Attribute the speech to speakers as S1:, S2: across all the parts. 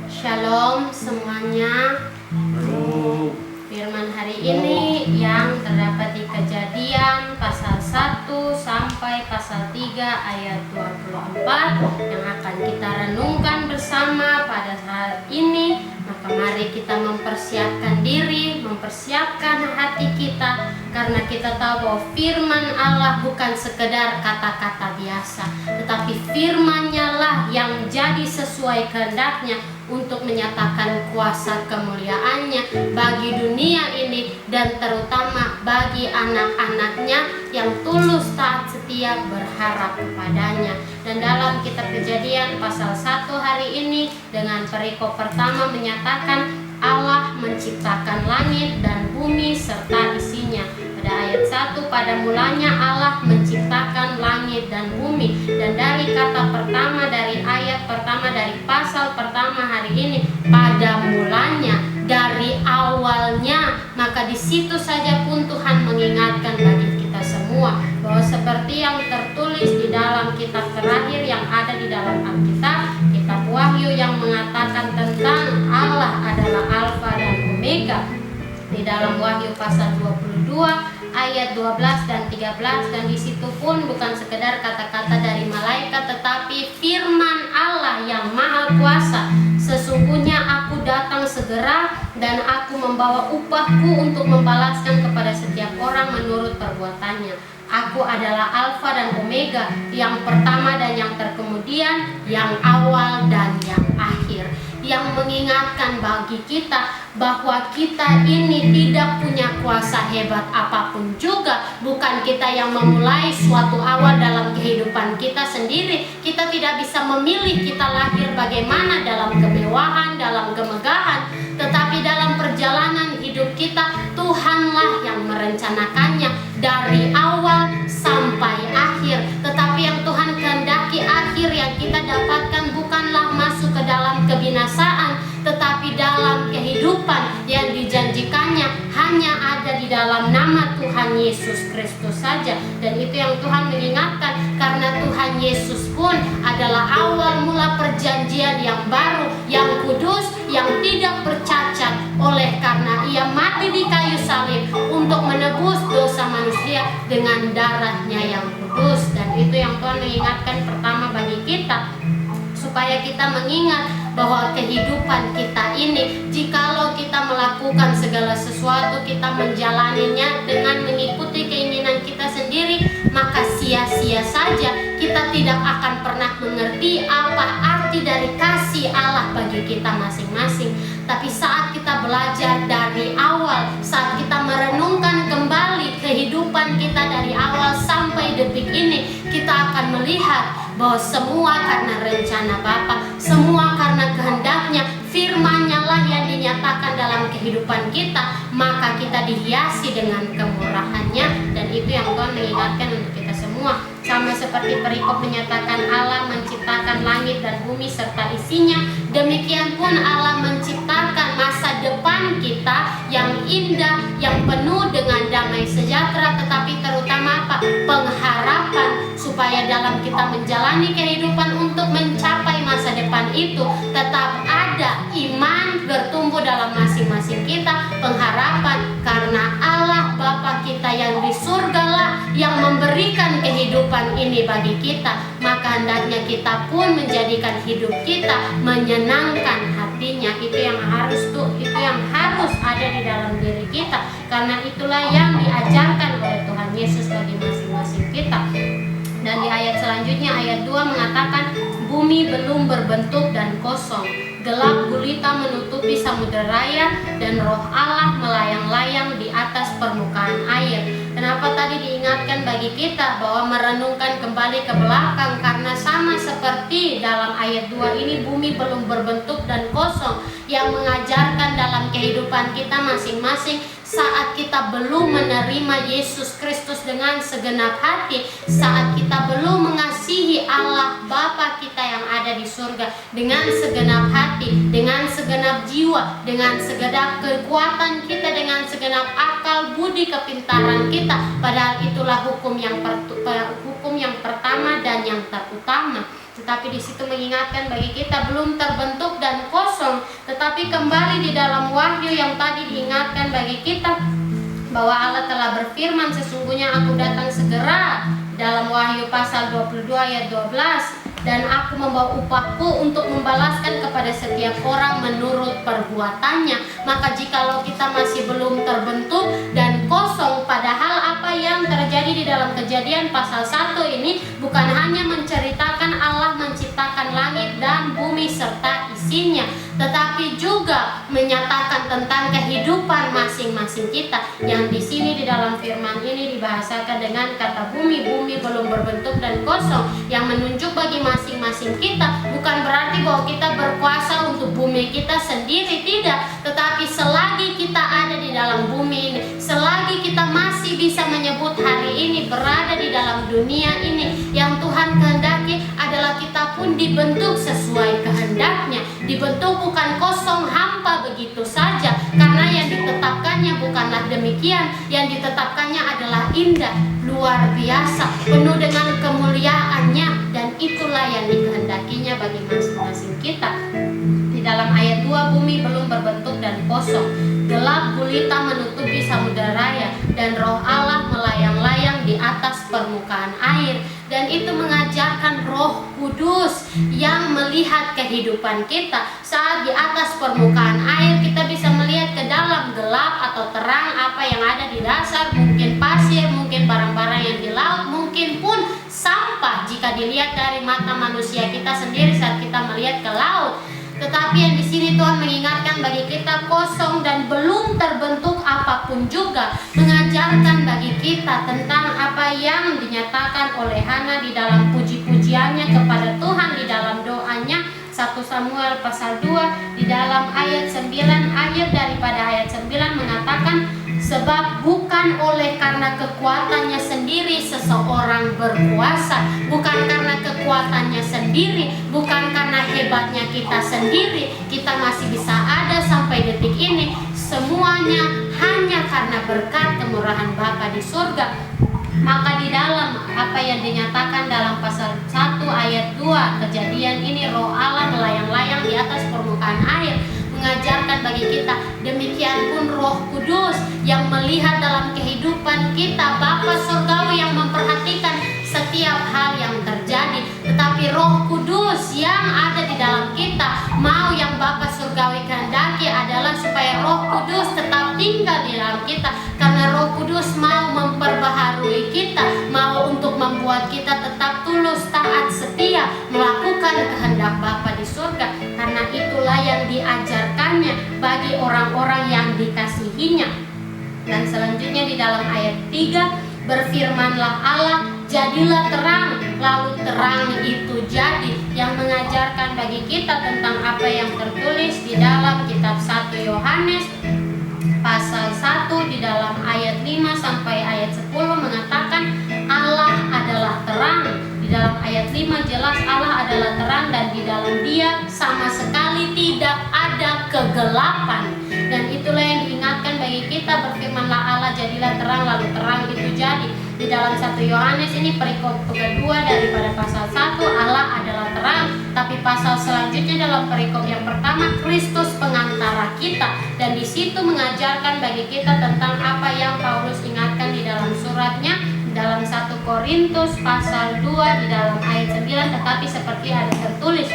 S1: Shalom semuanya. Firman hari ini yang terdapat di Kejadian pasal 1 sampai pasal 3 ayat 24 yang akan kita renungkan bersama pada saat ini. Maka mari kita mempersiapkan diri, mempersiapkan hati kita, karena kita tahu bahwa firman Allah bukan sekedar kata-kata biasa, tetapi firman-Nya lah yang jadi sesuai kehendaknya untuk menyatakan kuasa kemuliaan-Nya bagi dunia ini dan terutama bagi anak-anak-Nya yang tulus taat setia berharap kepadanya. Dan dalam kitab Kejadian pasal 1 hari ini dengan perikop pertama menyatakan Allah menciptakan langit dan bumi serta isinya. Pada ayat 1, pada mulanya Allah menciptakan langit dan bumi. Dan dari kata pertama, dari ayat pertama, dari pasal pertama hari ini, pada mulanya, dari awalnya, maka di situ saja pun Tuhan mengingatkan bagi kita semua bahwa seperti yang tertulis di dalam kitab terakhir yang ada di dalam Alkitab, kitab Wahyu, yang mengatakan tentang Allah adalah Alfa dan Omega. Di dalam Wahyu pasal 22 ayat 12 dan 13, dan di situ pun bukan sekedar kata-kata dari malaikat, tetapi firman Allah yang maha kuasa. Sesungguhnya aku datang segera dan aku membawa upahku untuk membalaskan kepada setiap orang menurut perbuatannya. Aku adalah Alfa dan Omega, yang pertama dan yang terkemudian, yang awal dan yang akhir. Yang mengingatkan bagi kita bahwa kita ini tidak punya kuasa hebat apapun juga. Bukan kita yang memulai suatu awal dalam kehidupan kita sendiri. Kita tidak bisa memilih kita lahir bagaimana, dalam kemewahan, dalam kemegahan. Tetapi dalam perjalanan hidup kita, Tuhanlah yang merencanakannya dari awal sampai akhir. Tetapi yang Tuhan kehendaki akhir yang kita dapatkan bukanlah masuk ke dalam kebinasaan, tetapi dalam kehidupan yang dijanjikannya hanya ada di dalam nama Tuhan Yesus Kristus saja. Dan itu yang Tuhan mengingatkan, karena Tuhan Yesus pun adalah awal mula perjanjian yang baru, yang kudus, yang tidak bercacat, oleh karena Ia mati di kayu salib untuk menebus dosa manusia dengan darah-Nya yang kudus. Dan itu yang Tuhan mengingatkan pertama bagi kita, supaya kita mengingat bahwa kehidupan kita ini, jikalau kita melakukan segala sesuatu, kita menjalaninya dengan mengikuti keinginan kita sendiri, maka sia-sia saja. Kita tidak akan pernah mengerti apa arti dari kasih Allah bagi kita masing-masing. Tapi saat kita belajar dari awal, saat kita merenungkan kembali kehidupan kita dari awal sampai detik ini, kita akan melihat bahwa semua karena rencana Bapa, semua karena kehendaknya, firman-Nya lah yang dinyatakan dalam kehidupan kita, maka kita dihiasi dengan kemurahan-Nya. Dan itu yang Tuhan mengingatkan untuk kita semua. Sama seperti perikop menyatakan Allah menciptakan langit dan bumi serta isinya, demikian pun Allah menciptakan masa depan kita yang indah, yang penuh dengan damai sejahtera, tetapi terutama apa? Pengharapan, supaya dalam kita menjalani kehidupan untuk mencapai masa depan itu tetap ada iman bertumbuh dalam masing-masing kita, pengharapan, karena Allah Bapa kita yang di surga lah yang memberikan kehidupan ini bagi kita. Maka hendaknya kita pun menjadikan hidup kita menyenangkan hatinya. Itu yang harus ada di dalam diri kita, karena itulah yang diajarkan oleh Tuhan Yesus bagi masing-masing kita. Dan di ayat selanjutnya, ayat 2 mengatakan, bumi belum berbentuk dan kosong, gelap gulita menutupi samudera raya, dan roh Allah melayang-layang di atas permukaan air. Kenapa tadi diingatkan bagi kita bahwa merenungkan kembali ke belakang? Karena sama seperti dalam ayat 2 ini, bumi belum berbentuk dan kosong, yang mengajarkan dalam kehidupan kita masing-masing, saat kita belum menerima Yesus Kristus dengan segenap hati, saat kita belum mengasihi Allah Bapa kita yang ada di surga dengan segenap hati, dengan segenap jiwa, dengan segenap kekuatan kita, dengan segenap akal, budi, kepintaran kita, padahal itulah hukum yang pertama dan yang terutama. Tetapi di situ mengingatkan bagi kita belum terbentuk dan kosong, tetapi kembali di dalam Wahyu yang tadi diingatkan bagi kita bahwa Allah telah berfirman, sesungguhnya aku datang segera, dalam Wahyu pasal 22 ayat 12, dan aku membawa upahku untuk membalaskan kepada setiap orang menurut perbuatannya. Maka jikalau kita masih belum terbentuk dan kosong, padahal apa yang terjadi di dalam Kejadian pasal 1 ini bukan hanya menceritakan Allah menciptakan langit dan bumi serta isinya, tetapi juga menyatakan tentang kehidupan masing-masing kita, yang di sini di dalam firman ini dibahasakan dengan kata bumi belum berbentuk dan kosong, yang menunjuk bagi masing-masing kita bukan berarti bahwa kita berkuasa untuk bumi kita sendiri, tidak, tetapi selagi kita ada di dalam bumi ini, selagi kita masih bisa menyebut hari ini berada di dalam dunia ini, yang Tuhan kehendaki adalah kita pun dibentuk sesuai kehendaknya, dibentuk bukan kosong hampa begitu saja, karena yang ditetapkannya bukanlah demikian, yang ditetapkannya adalah indah, luar biasa, penuh dengan kemuliaannya, dan itulah yang dikehendakinya bagi masing-masing kita. Di dalam ayat 2, bumi belum berbentuk dan kosong, gelap gulita menutupi samudera raya, dan roh Allah melayang-layang di atas permukaan air. Dan itu mengajarkan Roh Kudus yang melihat kehidupan kita. Saat di atas permukaan air kita bisa melihat ke dalam gelap atau terang, apa yang ada di dasar, mungkin pasir, mungkin barang-barang yang di laut, mungkin pun sampah jika dilihat dari mata manusia kita sendiri saat kita melihat ke laut. Tetapi yang di sini Tuhan mengingatkan bagi kita kosong dan belum terbentuk apapun juga, mengajarkan bagi kita tentang apa yang dinyatakan oleh Hana di dalam puji-pujiannya kepada Tuhan di dalam doanya 1 Samuel pasal 2 di dalam ayat 9, akhir daripada ayat 9 mengatakan, sebab bukan oleh karena kekuatannya sendiri seseorang berkuasa, bukan karena kekuatannya sendiri, bukan karena hebatnya kita sendiri, kita masih bisa ada sampai detik ini. Semuanya hanya karena berkat kemurahan Bapa di surga. Maka di dalam apa yang dinyatakan dalam pasal 1 ayat 2 Kejadian ini, roh Allah melayang-layang di atas permukaan air, mengajarkan bagi kita, demikian pun Roh Kudus yang melihat dalam kehidupan kita, Bapa surgawi yang memperhatikan setiap hal yang terjadi. Tetapi Roh Kudus yang ada di dalam kita, mau yang Bapa surgawi kehendaki adalah supaya Roh Kudus tetap tinggal di dalam kita, karena Roh Kudus mau memperbaharui kita, mau untuk membuat kita tetap tulus, taat, setia, melakukan kehendak Bapa di surga. Karena itulah yang diajarkannya bagi orang-orang yang dikasihinya. Dan selanjutnya di dalam ayat 3, berfirmanlah Allah, jadilah terang, lalu terang itu jadi, yang mengajarkan bagi kita tentang apa yang tertulis di dalam kitab 1 Yohanes pasal 1 di dalam ayat 5 sampai ayat 10 mengatakan Allah adalah terang. Di dalam ayat 5 jelas Allah adalah terang dan di dalam Dia sama sekali tidak ada kegelapan. Dan itulah yang diingatkan bagi kita, berfirmanlah Allah, jadilah terang, lalu terang itu jadi. Di dalam 1 Yohanes ini perikop kedua daripada pasal 1, Allah adalah terang. Tapi pasal selanjutnya dalam perikop yang pertama, Kristus pengantara kita. Dan di situ mengajarkan bagi kita tentang apa yang Paulus ingatkan di dalam suratnya dalam 1 Korintus pasal 2 di dalam ayat 9, tetapi seperti ada tertulis,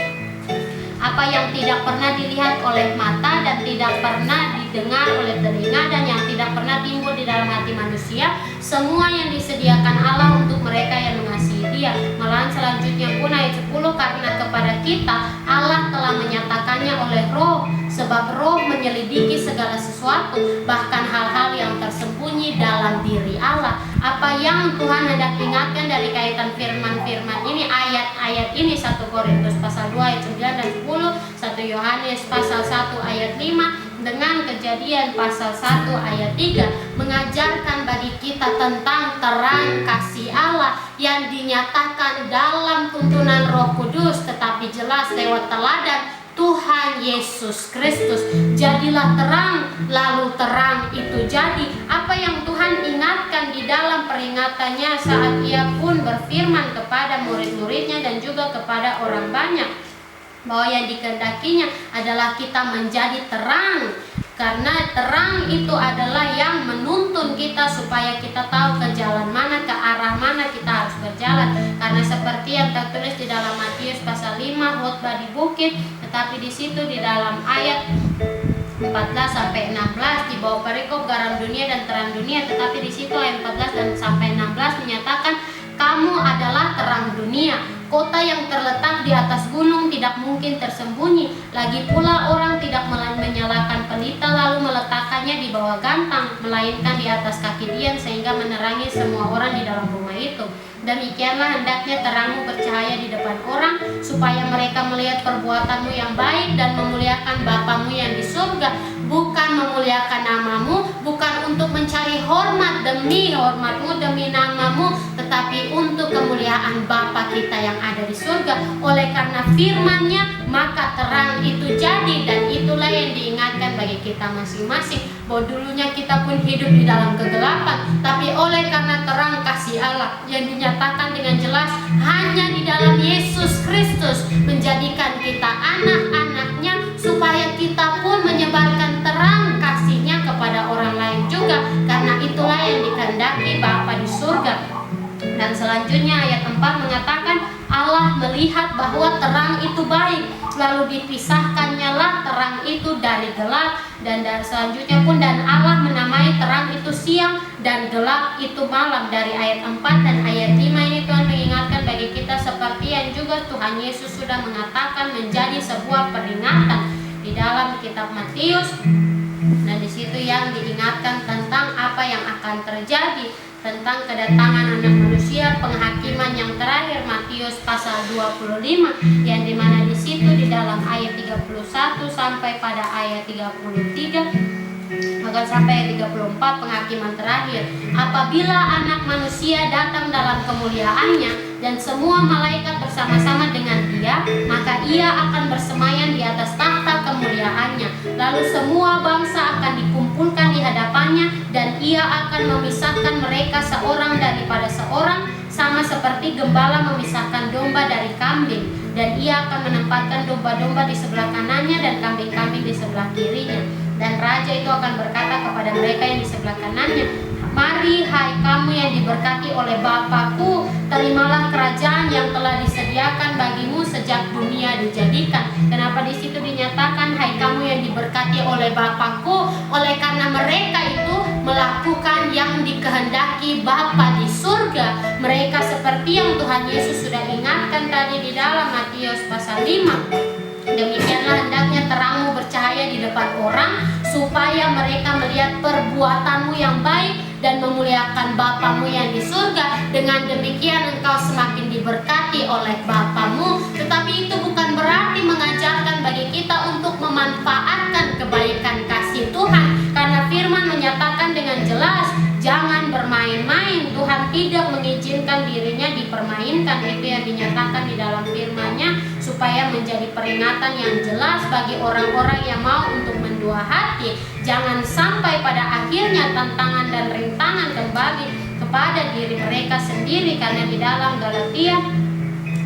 S1: apa yang tidak pernah dilihat oleh mata dan tidak pernah didengar oleh telinga dan yang tidak pernah timbul di dalam hati manusia, semua yang disediakan Allah untuk mereka yang mengasihi Dia. Malahan selanjutnya pun ayat 10, karena kepada kita Allah telah menyatakannya oleh Roh, sebab Roh menyelidiki segala sesuatu, bahkan hal-hal yang tersembunyi dalam diri Allah. Apa yang Tuhan hendak ingatkan dari kaitan firman-firman ini, ayat-ayat ini, 1 Korintus pasal 2 ayat 9 dan 10, 1 Yohanes pasal 1 ayat 5 dengan Kejadian pasal 1 ayat 3 mengajarkan bagi kita tentang terang kasih Allah yang dinyatakan dalam tuntunan Roh Kudus, tetapi jelas lewat teladan Tuhan Yesus Kristus. Jadilah terang, lalu terang itu jadi. Apa yang Tuhan ingatkan di dalam peringatannya saat Ia pun berfirman kepada murid-muridnya dan juga kepada orang banyak, bahwa yang dikehendakinya adalah kita menjadi terang. Karena terang itu adalah yang menuntun kita supaya kita tahu ke jalan mana, ke arah mana kita harus berjalan. Karena seperti yang tertulis di dalam Matius pasal 5, khotbah di bukit, tetapi di situ di dalam ayat 14 sampai 16 di bawah perikop garam dunia dan terang dunia, tetapi di situ ayat 14 dan sampai 16 menyatakan kamu adalah terang dunia. Kota yang terletak di atas gunung tidak mungkin tersembunyi. Lagi pula orang tidak menyalakan pelita lalu meletakkannya di bawah gantang, melainkan di atas kaki dian sehingga menerangi semua orang di dalam rumah itu. Demikianlah hendaknya terangmu bercahaya di depan orang, supaya mereka melihat perbuatanmu yang baik dan memuliakan Bapamu yang di surga. Bukan memuliakan namamu, bukan untuk mencari hormat demi hormatmu, demi namamu, tetapi untuk kemuliaan Bapa kita yang ada di surga. Oleh karena firman-Nya, maka terang itu jadi, dan itulah yang diingatkan bagi kita masing-masing, bahwa dulunya kita pun hidup di dalam kegelapan, tapi oleh karena terang kasih Allah yang dinyatakan dengan jelas hanya di dalam Yesus Kristus, menjadikan kita anak-anaknya, supaya kita pun menyebarkan terang kasih-Nya kepada orang lain juga, karena itulah yang dikehendaki Bapa di surga. Dan selanjutnya ayat 4 mengatakan Allah melihat bahwa terang itu baik, lalu dipisahkannya lah terang itu dari gelap. Dan selanjutnya pun dan Allah menamai terang itu siang dan gelap itu malam. Dari ayat 4 dan ayat 5 ini Tuhan mengingatkan bagi kita seperti yang juga Tuhan Yesus sudah mengatakan menjadi sebuah peringatan di dalam kitab Matius. Dan di situ yang diingatkan tentang apa yang akan terjadi, tentang kedatangan anak manusia, penghakiman yang terakhir, Matius pasal 25, yang dimana di situ di dalam ayat 31 sampai pada ayat 33, bahkan sampai ayat 34, penghakiman terakhir. Apabila anak manusia datang dalam kemuliaannya dan semua malaikat bersama-sama dengan Dia, maka Ia akan bersemayam di atas takhta kemuliaannya. Lalu semua bangsa akan dikumpulkan di hadapannya, dan Ia akan memisahkan mereka seorang daripada seorang, sama seperti gembala memisahkan domba dari kambing. Dan Ia akan menempatkan domba-domba di sebelah kanannya dan kambing-kambing di sebelah kirinya. Dan Raja itu akan berkata kepada mereka yang di sebelah kanannya, mari hai kamu yang diberkati oleh Bapa-Ku, terimalah kerajaan yang telah disediakan bagimu sejak dunia dijadikan. Kenapa di situ dinyatakan hai kamu yang diberkati oleh Bapa-Ku? Oleh karena mereka itu melakukan yang dikehendaki Bapa di surga. Mereka seperti yang Tuhan Yesus sudah ingatkan tadi di dalam Matius pasal 5. Demikianlah hendaknya terangmu bercahaya di depan orang, supaya mereka melihat perbuatanmu yang baik dan memuliakan Bapamu yang di surga. Dengan demikian engkau semakin diberkati oleh Bapamu. Tetapi itu bukan berarti mengajarkan bagi kita untuk memanfaatkan kebaikan kasih Tuhan, karena firman menyatakan dengan jelas, jangan bermain-main. Tuhan tidak mengizinkan dirinya dipermainkan. Itu yang dinyatakan di dalam firman-Nya, supaya menjadi peringatan yang jelas bagi orang-orang yang mau untuk mendua hati. Jangan sampai pada akhirnya tantangan dan rintangan kembali kepada diri mereka sendiri. Karena di dalam Galatia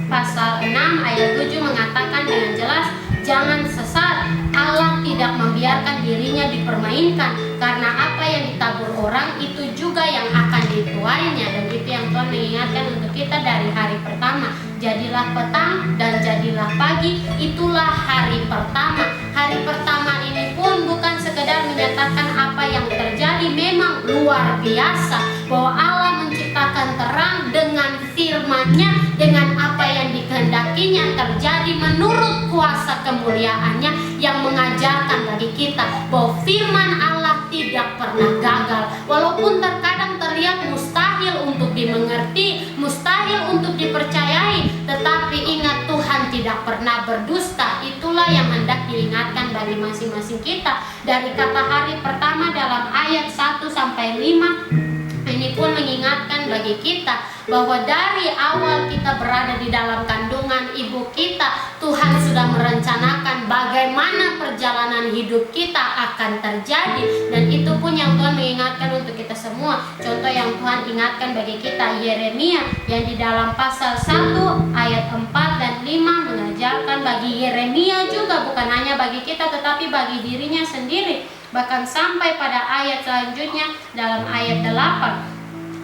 S1: pasal 6 ayat 7 mengatakan dengan jelas, jangan sesat. Allah tidak membiarkan dirinya dipermainkan, karena apa yang ditabur orang itu juga yang akan dituainya. Dan itu yang Tuhan mengingatkan untuk kita dari hari pertama. Jadilah petang dan jadilah pagi, itulah hari pertama. Hari pertama ini pun bukan sekedar menyatakan apa yang terjadi, memang luar biasa bahwa Allah menciptakan terang dengan firman-Nya, dengan apa yang dikehendakinya terjadi menurut kuasa kemuliaan-Nya, yang mengajarkan bagi kita bahwa firman Allah tidak pernah gagal. Walaupun terkadang terlihat mustahil untuk dimengerti, mustahil untuk dipercayai, tetapi ingat Tuhan tidak pernah berdusta. Itulah yang hendak diingatkan bagi masing-masing kita. Dari kata hari pertama dalam ayat 1 sampai 5, ini pun mengingatkan bagi kita bahwa dari awal kita berada di dalam kandungan ibu kita, Tuhan sudah merencanakan bagaimana perjalanan hidup kita akan terjadi. Dan itu pun yang Tuhan mengingatkan untuk kita semua. Contoh yang Tuhan ingatkan bagi kita, Yeremia, yang di dalam pasal 1 ayat 4 dan 5 mengajarkan bagi Yeremia juga, bukan hanya bagi kita tetapi bagi dirinya sendiri. Bahkan sampai pada ayat selanjutnya, dalam ayat 8,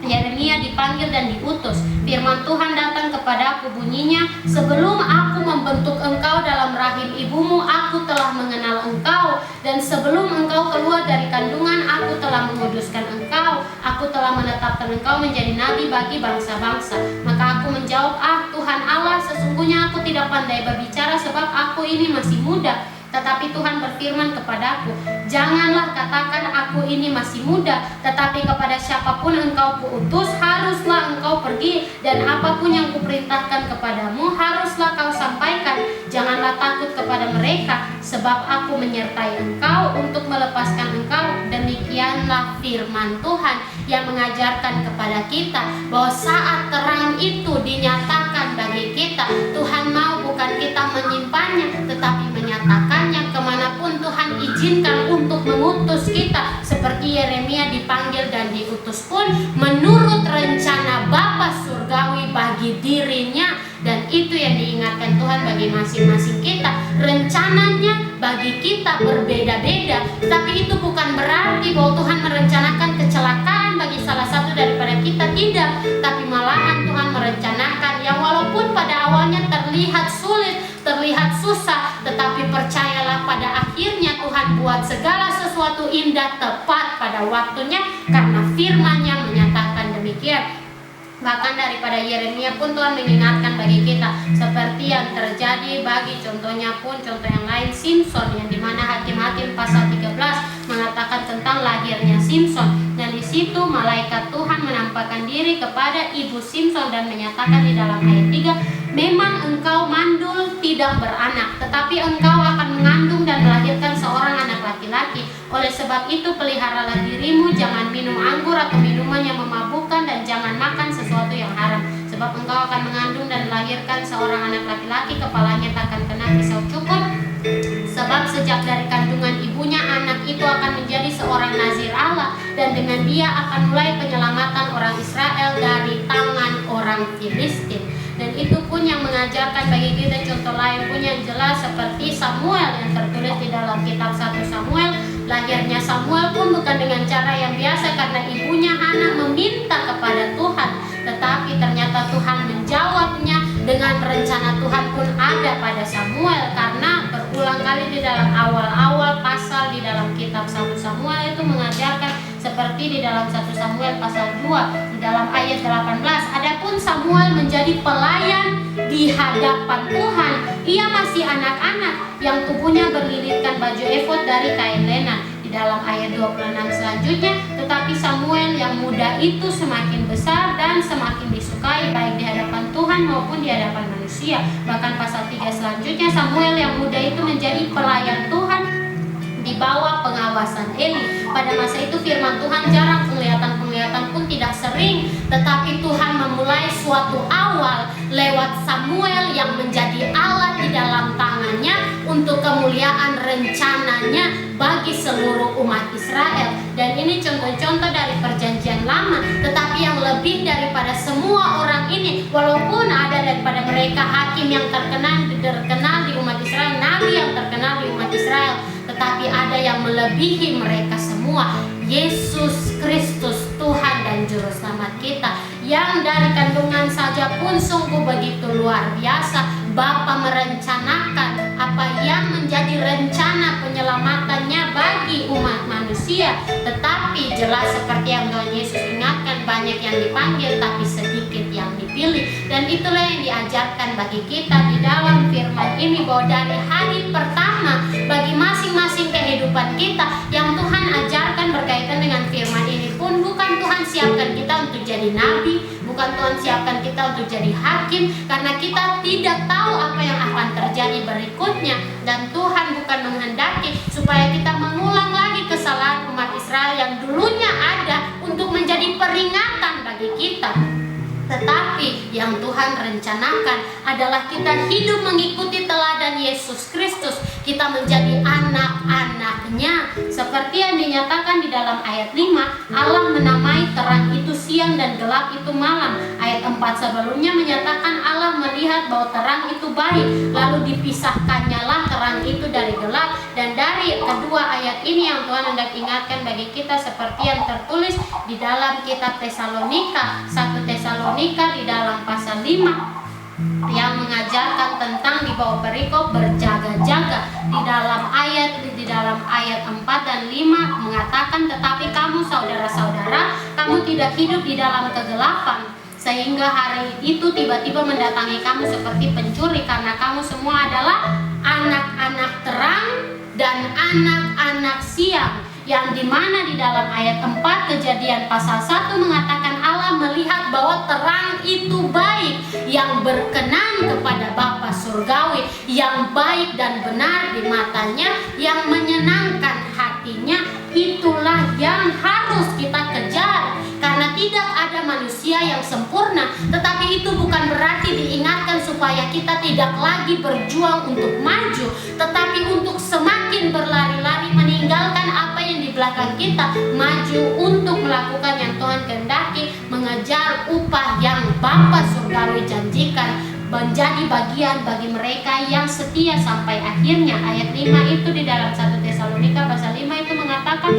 S1: Yeremia dipanggil dan diutus. Firman Tuhan datang kepadaku, bunyinya, sebelum aku membentuk engkau dalam rahim ibumu, aku telah mengenal engkau. Dan sebelum engkau keluar dari kandungan, aku telah menguduskan engkau. Aku telah menetapkan engkau menjadi nabi bagi bangsa-bangsa. Maka aku menjawab, Tuhan Allah, sesungguhnya aku tidak pandai berbicara sebab aku ini masih muda. Tetapi Tuhan berfirman kepadaku, janganlah katakan aku ini masih muda, tetapi kepada siapapun engkau kuutus, haruslah engkau pergi, dan apapun yang kuperintahkan kepadamu, haruslah kau sampaikan. Janganlah takut kepada mereka, sebab aku menyertai engkau untuk melepaskan engkau. Demikianlah firman Tuhan yang mengajarkan kepada kita bahwa saat terang itu dinyatakan bagi kita, Tuhan mau bukan kita menyimpannya, tetapi menyatakannya kemanapun Tuhan izinkan untuk mengutus kita. Seperti Yeremia dipanggil dan diutus pun menurut rencana Bapa surgawi bagi dirinya. Dan itu yang diingatkan Tuhan bagi masing-masing kita. Rencananya bagi kita berbeda-beda, tapi itu bukan berarti bahwa Tuhan merencanakan kecelakaan bagi salah satu daripada kita, tidak. Tapi malahan Tuhan merencanakan yang walaupun pada awalnya terlihat sulit, terlihat susah, tetapi percayalah pada akhirnya Tuhan buat segala sesuatu indah tepat pada waktunya, karena firman-Nya menyatakan demikian. Bahkan daripada Yeremia pun Tuhan mengingatkan bagi kita, seperti yang terjadi bagi contohnya pun contoh yang lain, Simson, yang dimana Hakim-Hakim pasal 13 mengatakan tentang lahirnya Simson. Dan di situ malaikat Tuhan menampakkan diri kepada ibu Simson dan menyatakan di dalam ayat 3, memang engkau mandul tidak beranak, tetapi engkau akan mengandung dan melahirkan seorang anak laki-laki. Oleh sebab itu peliharalah dirimu, jangan minum anggur atau minuman yang memabukkan, dan jangan makan sesuatu yang haram. Sebab engkau akan mengandung dan melahirkan seorang anak laki-laki, kepalanya takkan kena pisau cukur. Sebab sejak dari kandungan ibunya, anak itu akan menjadi seorang nazir Allah, dan dengan dia akan mulai penyelamatan orang Israel dari tangan orang Filistin. Dan itu pun yang mengajarkan bagi kita contoh lain pun yang jelas, seperti Samuel yang tertulis di dalam kitab 1 Samuel. Lahirnya Samuel pun bukan dengan cara yang biasa, karena ibunya Hana meminta kepada Tuhan, tetapi ternyata Tuhan menjawabnya dengan rencana Tuhan pun ada pada Samuel. Karena berulang kali di dalam awal-awal pasal di dalam kitab 1 Samuel itu mengajarkan, seperti di dalam 1 Samuel pasal 2 di dalam ayat 18, adapun Samuel menjadi pelayan di hadapan Tuhan, ia masih anak-anak yang tubuhnya berlilitkan baju efod dari kain lenan. Di dalam ayat 26 selanjutnya, tetapi Samuel yang muda itu semakin besar dan semakin disukai baik di hadapan Tuhan maupun di hadapan manusia. Bahkan pasal 3 selanjutnya, Samuel yang muda itu menjadi pelayan Tuhan di bawah pengawasan Eli. Pada masa itu firman Tuhan jarang, penglihatan pun tidak sering, tetapi Tuhan memulai suatu awal lewat Samuel yang menjadi alat di dalam tangannya untuk kemuliaan rencananya bagi seluruh umat Israel. Dan ini contoh-contoh dari perjanjian lama, tetapi yang lebih daripada semua orang ini, walaupun ada daripada mereka hakim yang terkenal di umat Israel, nabi yang terkenal di umat Israel, tetapi ada yang melebihi mereka semua, Yesus Kristus, Tuhan dan Juru Selamat kita, yang dari kandungan saja pun sungguh begitu luar biasa. Bapa merencanakan apa yang menjadi rencana penyelamatannya bagi umat manusia. Tetapi jelas seperti yang Tuhan Yesus ingatkan, banyak yang dipanggil tapi sedikit yang dipilih. Dan itulah yang diajarkan bagi kita di dalam firman ini, bahwa dari hari pertama bagi masing-masing kehidupan kita yang Tuhan ajarkan berkaitan dengan firman ini pun, bukan Tuhan siapkan kita untuk jadi nabi, bukan Tuhan siapkan kita untuk jadi hakim, karena kita tidak tahu apa yang akan terjadi berikutnya. Dan Tuhan bukan menghendaki supaya kita mengulang lagi kesalahan umat Israel yang dulunya ada untuk menjadi peringatan bagi kita. Tetapi yang Tuhan rencanakan adalah kita hidup mengikuti teladan Yesus Kristus. Kita menjadi anak-anaknya. Seperti yang dinyatakan di dalam ayat 5, Allah menamai terang itu siang dan gelap itu malam. Ayat 4 sebelumnya menyatakan Allah melihat bahwa terang itu baik, lalu dipisahkannyalah terang itu dari gelap. Dan dari kedua ayat ini yang Tuhan hendak ingatkan bagi kita seperti yang tertulis di dalam kitab Tesalonika, 1 Tesalonika di dalam pasal 5 yang mengajarkan tentang di bawah perikop berjaga-jaga. Di dalam ayat 4 dan 5 mengatakan, tetapi kamu saudara-saudara, kamu tidak hidup di dalam kegelapan, sehingga hari itu tiba-tiba mendatangi kamu seperti pencuri, karena kamu semua adalah anak-anak terang dan anak-anak siang. Yang dimana di dalam ayat 4 Kejadian pasal 1 mengatakan Allah melihat bahwa terang itu baik, yang berkenan kepada Bapa surgawi, yang baik dan benar di matanya, yang menyenangkan hatinya. Itulah yang harus kita kejar. Karena tidak ada manusia yang sempurna, tetapi itu bukan berarti diingatkan supaya kita tidak lagi berjuang untuk maju, tetapi untuk semakin berlari-lari meninggalkan apa yang di belakang kita, maju untuk melakukan yang Tuhan kehendaki, mengejar upah yang Bapa surgawi janjikan, menjadi bagian bagi mereka yang setia sampai akhirnya. Ayat 5 itu di dalam 1 Tesalonika pasal 5 itu mengatakan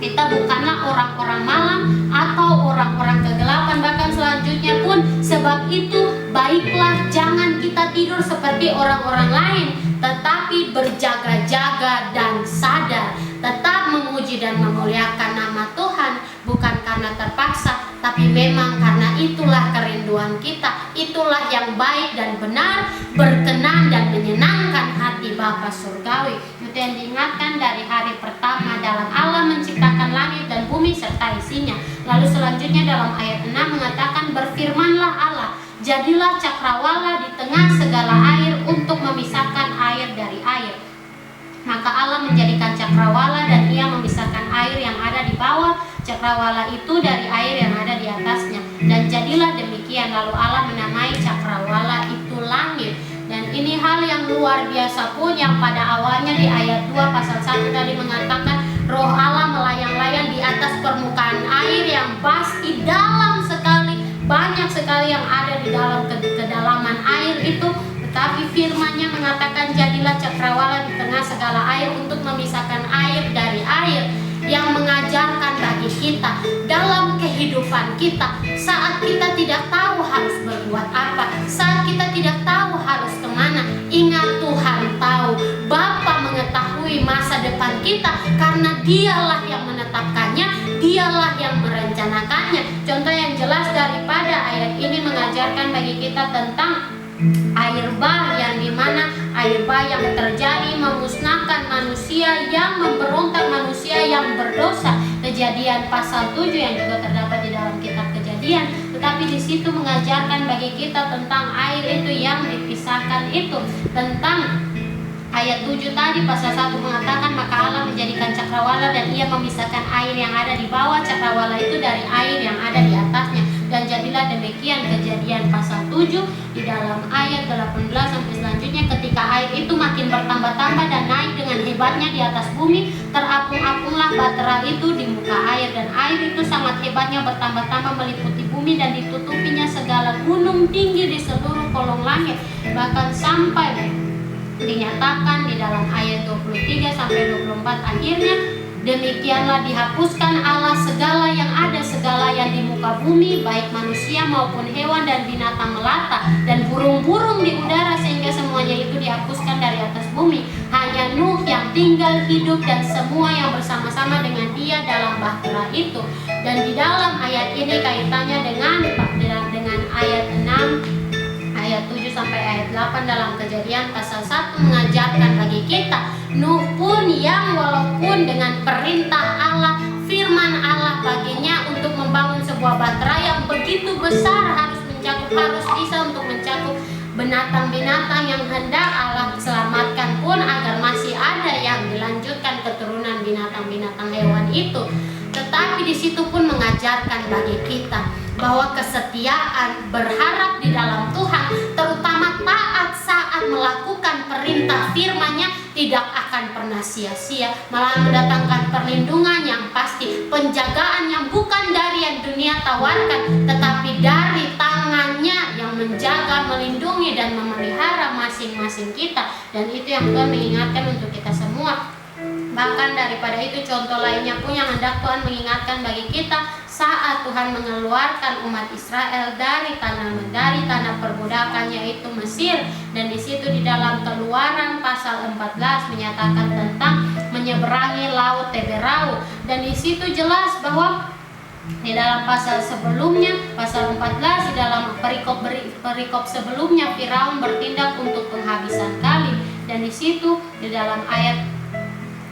S1: kita bukanlah orang-orang malam atau orang-orang kegelapan. Bahkan selanjutnya pun, sebab itu baiklah jangan kita tidur seperti orang-orang lain, tetapi berjaga-jaga dan sadar, tetap memuji dan memuliakan nama Tuhan, bukan karena terpaksa, tapi memang karena itulah kerinduan kita. Itulah yang baik dan benar, berkenan dan menyenangkan hati Bapa surgawi. Itu yang diingatkan dari hari pertama dalam Allah menciptakan langit dan bumi serta isinya. Lalu selanjutnya dalam ayat 6 mengatakan, berfirmanlah Allah, jadilah cakrawala di tengah segala air untuk memisahkan air dari air. Maka Allah menjadikan cakrawala dan ia memisahkan air yang ada di bawah cakrawala itu dari air yang ada di atasnya. Dan jadilah demikian. Lalu Allah menamai cakrawala itu langit. Dan ini hal yang luar biasa pun, yang pada awalnya di ayat 2 pasal 1 tadi mengatakan Roh Allah melayang-layang di atas permukaan air yang pasti dalam sekali, banyak sekali yang ada di dalam kedalaman air itu. Tetapi firman-Nya mengatakan jadilah cakrawala di tengah segala air untuk memisahkan air dari air, yang mengajarkan bagi kita dalam kehidupan kita, saat kita tidak tahu harus berbuat apa, saat kita tidak tahu harus kemana, ingat Tuhan tahu. Bapa mengetahui masa depan kita karena Dialah yang menetapkannya, Dialah yang merencanakannya. Contoh yang jelas daripada ayat ini mengajarkan bagi kita tentang air bah, yang dimana air bah yang terjadi memusnahkan manusia yang memberontak, manusia yang berdosa. Kejadian pasal 7 yang juga terdapat di dalam kitab Kejadian. Tetapi di situ mengajarkan bagi kita tentang air itu yang dipisahkan itu. Tentang ayat 7 tadi pasal 1 mengatakan maka Allah menjadikan cakrawala dan ia memisahkan air yang ada di bawah cakrawala itu dari air yang ada di atasnya. Dan jadilah demikian. Kejadian pasal 7 di dalam ayat 18 sampai selanjutnya, ketika air itu makin bertambah-tambah dan naik dengan hebatnya di atas bumi, terapung-apunglah bahtera itu di muka air, dan air itu sangat hebatnya bertambah-tambah meliputi bumi dan ditutupinya segala gunung tinggi di seluruh kolong langit. Bahkan sampai dinyatakan di dalam ayat 23 sampai 24 akhirnya, demikianlah dihapuskan Allah segala yang ada, segala yang di muka bumi, baik manusia maupun hewan dan binatang melata dan burung-burung di udara, sehingga semuanya itu dihapuskan dari atas bumi. Hanya Nuh yang tinggal hidup dan semua yang bersama-sama dengan dia dalam bahtera itu. Dan di dalam ayat ini kaitannya dengan ayat 6, ayat 7 sampai ayat 8 dalam Kejadian pasal 1 mengajarkan bagi kita Nuh pun yang walaupun dengan perintah Allah, firman Allah baginya untuk membangun sebuah bahtera yang begitu besar, harus bisa untuk mencakup binatang-binatang yang hendak Allah selamatkan pun, agar masih ada yang dilanjutkan keturunan binatang-binatang hewan itu. Tetapi di situ pun mengajarkan bagi kita bahwa kesetiaan, berharap di dalam Tuhan, terutama taat saat melakukan perintah firman-Nya, tidak akan pernah sia-sia, malah mendatangkan perlindungan yang pasti, penjagaan yang bukan dari yang dunia tawarkan, tetapi dari tangannya yang menjaga, melindungi, dan memelihara masing-masing kita. Dan itu yang Tuhan mengingatkan untuk kita semua. Bahkan daripada itu, contoh lainnya pun yang hendak Tuhan mengingatkan bagi kita saat Tuhan mengeluarkan umat Israel dari tanah perbudakan, yaitu Mesir. Dan di situ di dalam Keluaran pasal 14 menyatakan tentang menyeberangi laut Teberau. Dan di situ jelas bahwa di dalam pasal sebelumnya, pasal 14, di dalam perikop sebelumnya, Firaun bertindak untuk penghabisan kali. Dan di situ di dalam ayat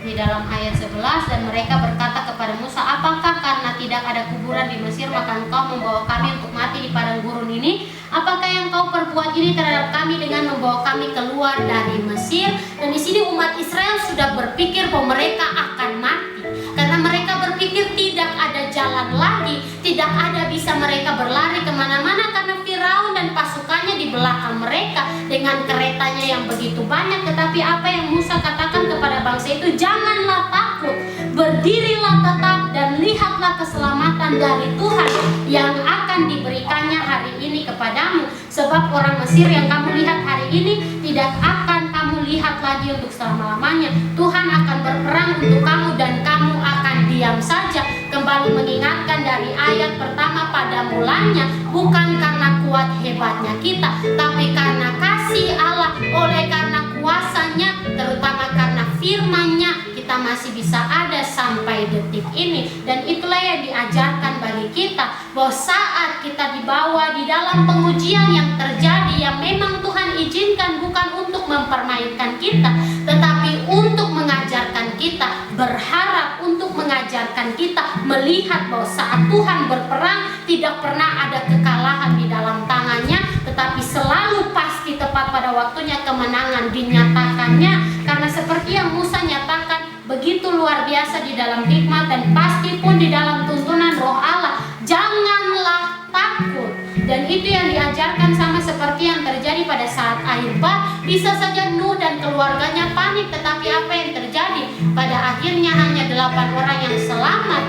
S1: 11, dan mereka berkata kepada Musa, apakah karena tidak ada kuburan di Mesir maka engkau membawa kami untuk mati di padang gurun ini? Apakah yang kau perbuat ini terhadap kami dengan membawa kami keluar dari Mesir? Dan di sini umat Israel sudah berpikir bahwa mereka akan mati, karena mereka berpikir tidak ada jalan lagi, tidak ada bisa mereka berlari kemana-mana karena Firaun dan pasukannya di belakang mereka dengan keretanya yang begitu banyak. Tetapi apa yang Musa katakan kepada bangsa itu, janganlah takut, berdirilah tetap dan lihatlah keselamatan dari Tuhan yang akan diberikannya hari ini kepadamu. Sebab orang Mesir yang kamu lihat hari ini tidak akan kamu lihat lagi untuk selama-lamanya. Tuhan akan berperang untuk kamu dan kamu akan diam saja. Kembali mengingatkan dari ayat pertama pada mulanya, bukan karena kuat hebatnya kita, tapi karena kasih Allah, oleh karena kuasanya, terutama karena firman-Nya, kita masih bisa ada sampai detik ini. Dan itulah yang diajarkan bagi kita, bahwa saat kita dibawa di dalam pengujian yang terjadi, yang memang Tuhan izinkan bukan untuk mempermainkan kita, tetapi untuk mengajarkan kita berharap, untuk mengajarkan kita melihat bahwa saat Tuhan berperang tidak pernah ada kekalahan di dalam tangannya, tetapi selalu pasti tepat pada waktunya kemenangan dinyatakannya. Karena seperti yang Musa nyatakan, begitu luar biasa di dalam hikmat dan pasti pun di dalam tuntunan Roh Allah, janganlah takut. Dan itu yang diajarkan sama seperti yang terjadi pada saat air bah. Bisa saja Nuh dan keluarganya panik, tetapi apa yang terjadi? Pada akhirnya hanya 8 orang yang selamat.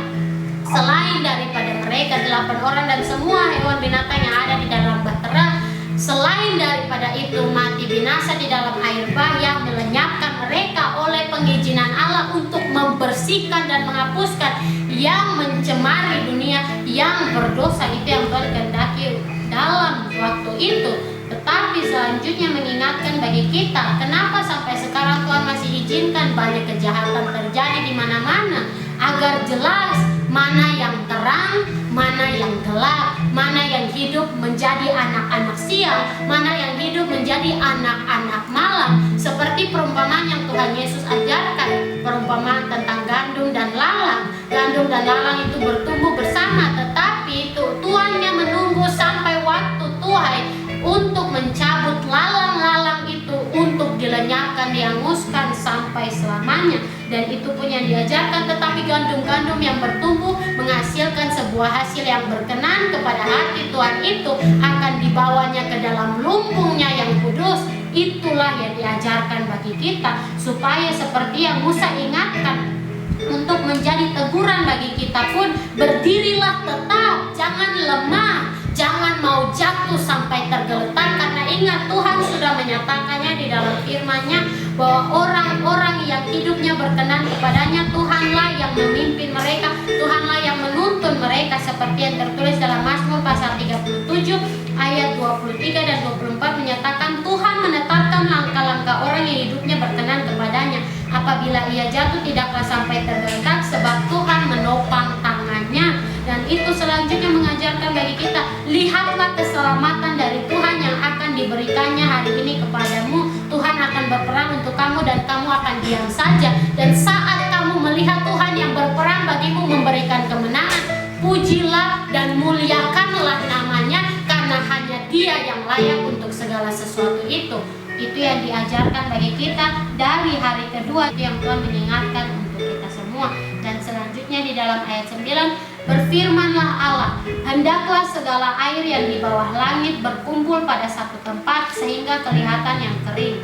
S1: Selain daripada mereka 8 orang dan semua hewan binatang yang ada di dalam bahtera, selain daripada itu mati binasa di dalam air bah yang melenyapkan mereka oleh pengizinan Allah untuk membersihkan dan menghapuskan yang mencemari dunia, yang berdosa. Itu yang Tuhan kehendaki dalam waktu itu. Tetapi selanjutnya mengingatkan bagi kita, kenapa sampai sekarang Tuhan masih izinkan banyak kejahatan terjadi di mana-mana, agar jelas mana yang terang, mana yang gelap, mana yang hidup menjadi anak-anak siang, mana yang hidup menjadi anak-anak malam. Seperti perumpamaan yang Tuhan Yesus ajarkan, perumpamaan tentang gandum dan lalang. Gandum dan lalang itu bertumbuh bersama, tetapi tuannya menunggu sampai waktu tuai untuk mencabut lalang-lalang itu, untuk dilenyapkan, dihanguskan sampai selamanya. Dan itu pun yang diajarkan. Tetapi gandum-gandum yang bertumbuh menghasilkan sebuah hasil yang berkenan kepada hati Tuhan itu akan dibawanya ke dalam lumbungnya yang kudus. Itulah yang diajarkan bagi kita, supaya seperti yang Musa ingatkan, untuk menjadi teguran bagi kita pun, berdirilah tetap, jangan lemah, jangan mau jatuh sampai tergeletak. Karena ingat, Tuhan sudah menyatakannya di dalam firman-Nya bahwa orang-orang yang hidupnya berkenan kepadanya, Tuhanlah yang memimpin mereka, Tuhanlah yang menuntun mereka. Seperti yang tertulis dalam Mazmur pasal 37 ayat 23 dan 24 menyatakan, Tuhan menetapkan langkah-langkah orang yang hidupnya berkenan kepadanya. Apabila ia jatuh tidaklah sampai tergeletak, sebab Tuhan menopang tangannya. Dan itu selanjutnya mengajarkan bagi kita, lihatlah keselamatan dari Tuhan yang akan diberikannya hari ini kepadamu. Tuhan akan berperang untuk kamu dan kamu akan diam saja. Dan saat kamu melihat Tuhan yang berperang bagimu memberikan kemenangan, pujilah dan muliakanlah namanya, karena hanya Dia yang layak untuk segala sesuatu itu. Itu yang diajarkan bagi kita dari hari kedua, itu yang Tuhan mengingatkan untuk kita semua. Dan selanjutnya di dalam ayat 9, Berfirmanlah Allah, hendaklah segala air yang di bawah langit berkumpul pada satu tempat sehingga kelihatan yang kering.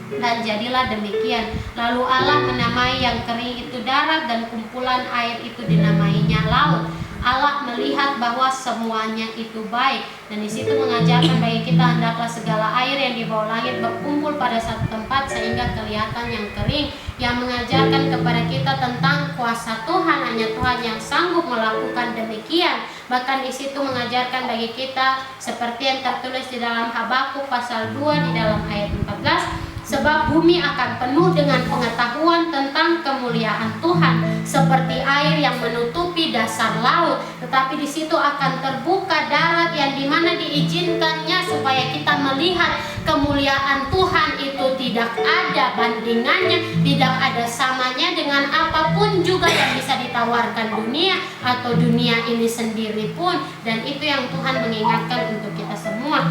S1: Dan jadilah demikian. Lalu Allah menamai yang kering itu darat dan kumpulan air itu dinamainya laut. Allah melihat bahwa semuanya itu baik, dan di situ mengajarkan bagi kita hendaklah segala air yang di bawah langit berkumpul pada satu tempat sehingga kelihatan yang kering, yang mengajarkan kepada kita tentang kuasa Tuhan. Hanya Tuhan yang sanggup melakukan demikian. Bahkan di situ mengajarkan bagi kita seperti yang tertulis di dalam Habakuk pasal 2 di dalam ayat 14. Sebab bumi akan penuh dengan pengetahuan tentang kemuliaan Tuhan, seperti air yang menutupi dasar laut. Tetapi di situ akan terbuka darat yang dimana diizinkannya supaya kita melihat kemuliaan Tuhan itu tidak ada bandingannya, tidak ada samanya dengan apapun juga yang bisa ditawarkan dunia atau dunia ini sendiri pun. Dan itu yang Tuhan mengingatkan untuk kita semua.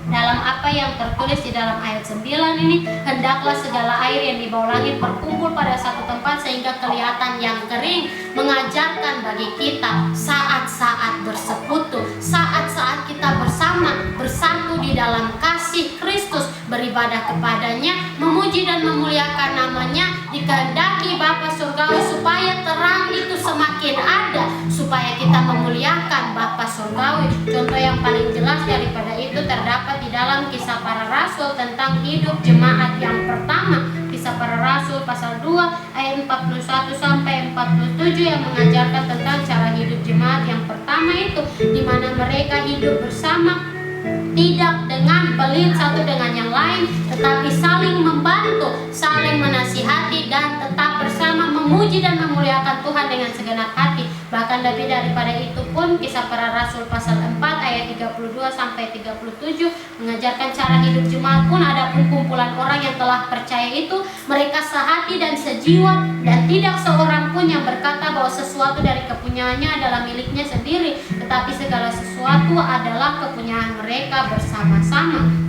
S1: Dalam apa yang tertulis di dalam ayat 9 ini, hendaklah segala air yang di bawah langit berkumpul pada satu tempat sehingga kelihatan yang kering, mengajarkan bagi kita saat-saat bersekutu, saat-saat kita bersatu di dalam kasih Kristus, beribadah kepadanya, memuji dan memuliakan namanya, dikehendaki Bapa Surgawi supaya terang itu semakin ada, supaya kita memuliakan Bapa Surgawi. Contoh yang paling jelas daripada itu terdapat di dalam Kisah Para Rasul tentang hidup jemaat yang pertama. Kisah Para Rasul pasal 2 ayat 41 sampai 47 yang mengajarkan tentang cara hidup jemaat yang pertama itu, di mana mereka hidup bersama, tidak dengan pelit satu dengan yang lain, tetapi saling membantu, saling menasihati, dan tetap bersama memuji dan memuliakan Tuhan dengan segenap hati. Bahkan lebih daripada itu pun, Kisah Para Rasul pasal 4 ayat 32 sampai 37 mengajarkan cara hidup jemaat pun. Ada pun kumpulan orang yang telah percaya itu, mereka sehati dan sejiwa, dan tidak seorang pun yang berkata bahwa sesuatu dari kepunyaannya adalah miliknya sendiri, tetapi segala sesuatu adalah kepunyaan mereka bersama-sama.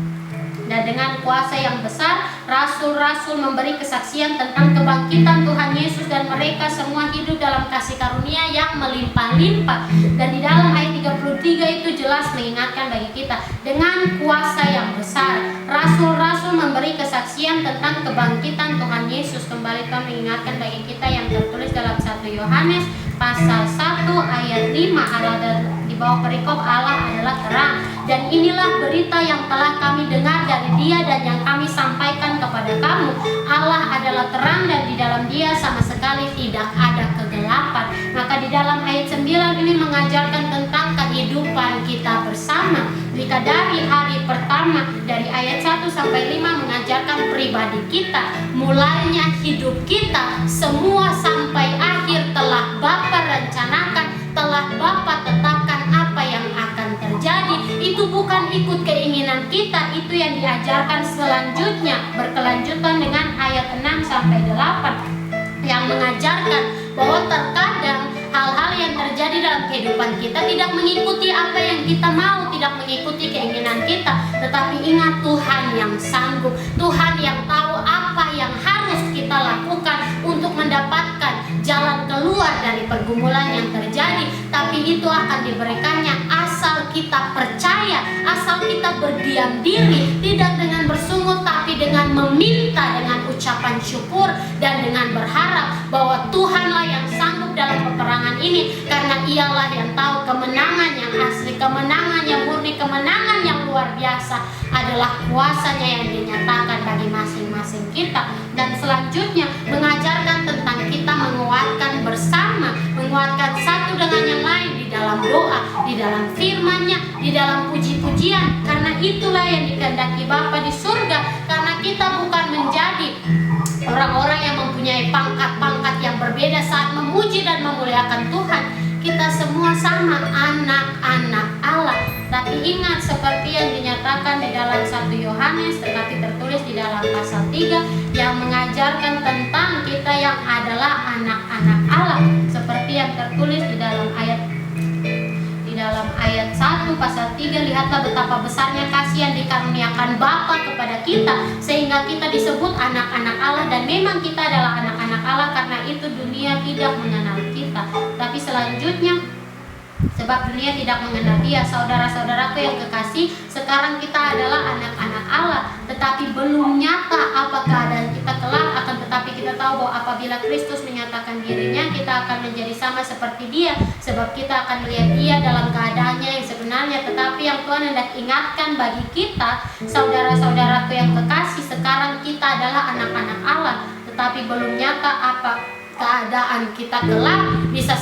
S1: Dan dengan kuasa yang besar, rasul-rasul memberi kesaksian tentang kebangkitan Tuhan Yesus, dan mereka semua hidup dalam kasih karunia yang melimpah-limpah. Dan di dalam ayat 33 itu jelas mengingatkan bagi kita, dengan kuasa yang besar, rasul-rasul memberi kesaksian tentang kebangkitan Tuhan Yesus. Kembali Tuhan mengingatkan bagi kita yang tertulis dalam 1 Yohanes pasal 1 ayat 5, Allah di bawah perikop Allah adalah terang, dan inilah berita yang telah kami dengar dari Dia dan yang kami sampaikan kepada kamu. Allah adalah terang dan di dalam Dia sama sekali tidak ada kegelapan. Maka di dalam ayat 9 ini mengajarkan tentang kehidupan kita bersama. Jika dari hari pertama, dari ayat 1 sampai 5 mengajarkan pribadi kita, mulainya hidup kita, semua sampai akhir telah Bapa rencanakan, telah Bapa tetapkan apa yang akan terjadi. Itu bukan ikut keinginan kita, itu yang diajarkan selanjutnya, berkelanjutan dengan ayat 6 sampai 8 yang mengajarkan bahwa terkadang hal-hal yang terjadi dalam kehidupan kita tidak mengikuti apa yang kita mau, tidak mengikuti keinginan kita, tetapi ingat Tuhan yang sanggup, Tuhan yang tahu apa yang harus kita lakukan untuk mendapatkan jalan keluar dari pergumulan yang terjadi. Tapi itu akan diberikannya asal kita percaya, asal kita berdiam diri, tidak dengan bersungut tapi dengan meminta, dengan ucapan syukur dan dengan berharap bahwa Tuhanlah yang sanggup dalam peperangan ini, karena Ialah yang tahu kemenangan yang asli, kemenangan yang murni, kemenangan yang luar biasa adalah kuasanya yang dinyatakan bagi masing-masing kita. Dan selanjutnya mengajarkan tentang kita menguatkan bersama, menguatkan satu dengan yang lain di dalam doa, di dalam firman-Nya, di dalam puji-pujian, karena itulah yang dikehendaki Bapa di surga. Karena kita bukan menjadi orang-orang yang mempunyai pangkat-pangkat yang berbeda saat memuji dan memuliakan Tuhan. Kita semua sama, anak-anak Allah. Tapi ingat, seperti yang dinyatakan di dalam 1 Yohanes, tetapi tertulis di dalam pasal 3 yang mengajarkan tentang kita yang adalah anak-anak Allah. Seperti yang tertulis di dalam ayat 1 pasal 3, lihatlah betapa besarnya kasih yang dikaruniakan Bapa kepada kita, sehingga kita disebut anak-anak Allah. Dan memang kita adalah anak-anak Allah, karena itu dunia tidak mengenal kita. Tapi selanjutnya Sebab dunia tidak mengenal Dia. Saudara-saudaraku yang kekasih, sekarang kita adalah anak-anak Allah, tetapi belum nyata apa keadaan kita kelak. Akan tetapi kita tahu bahwa apabila Kristus menyatakan dirinya, kita akan menjadi sama seperti Dia, sebab kita akan melihat Dia dalam keadaannya yang sebenarnya. Tetapi yang Tuhan hendak ingatkan bagi kita, saudara-saudaraku yang kekasih, sekarang kita adalah anak-anak Allah, tetapi belum nyata apa keadaan kita kelak. Bisa